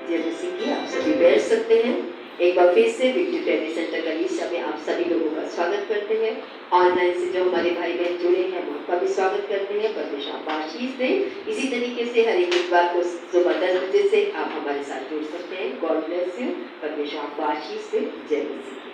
जय मसीह की। आप सभी बैठ सकते हैं। एक बार फिर से विक्ट्री ट्रेनिंग सेंटर कलीसिया में आप सभी लोगों का स्वागत करते हैं। ऑनलाइन से जो हमारे भाई बहन जुड़े हैं उनका भी स्वागत करते हैं। परमेश्वर आपको आशीष दे। इसी तरीके से हर एक बार को सुबह 10 बजे से आप हमारे साथ जुड़ सकते हैं। God bless you. परमेश्वर आपको आशीष दे। जय मसीह।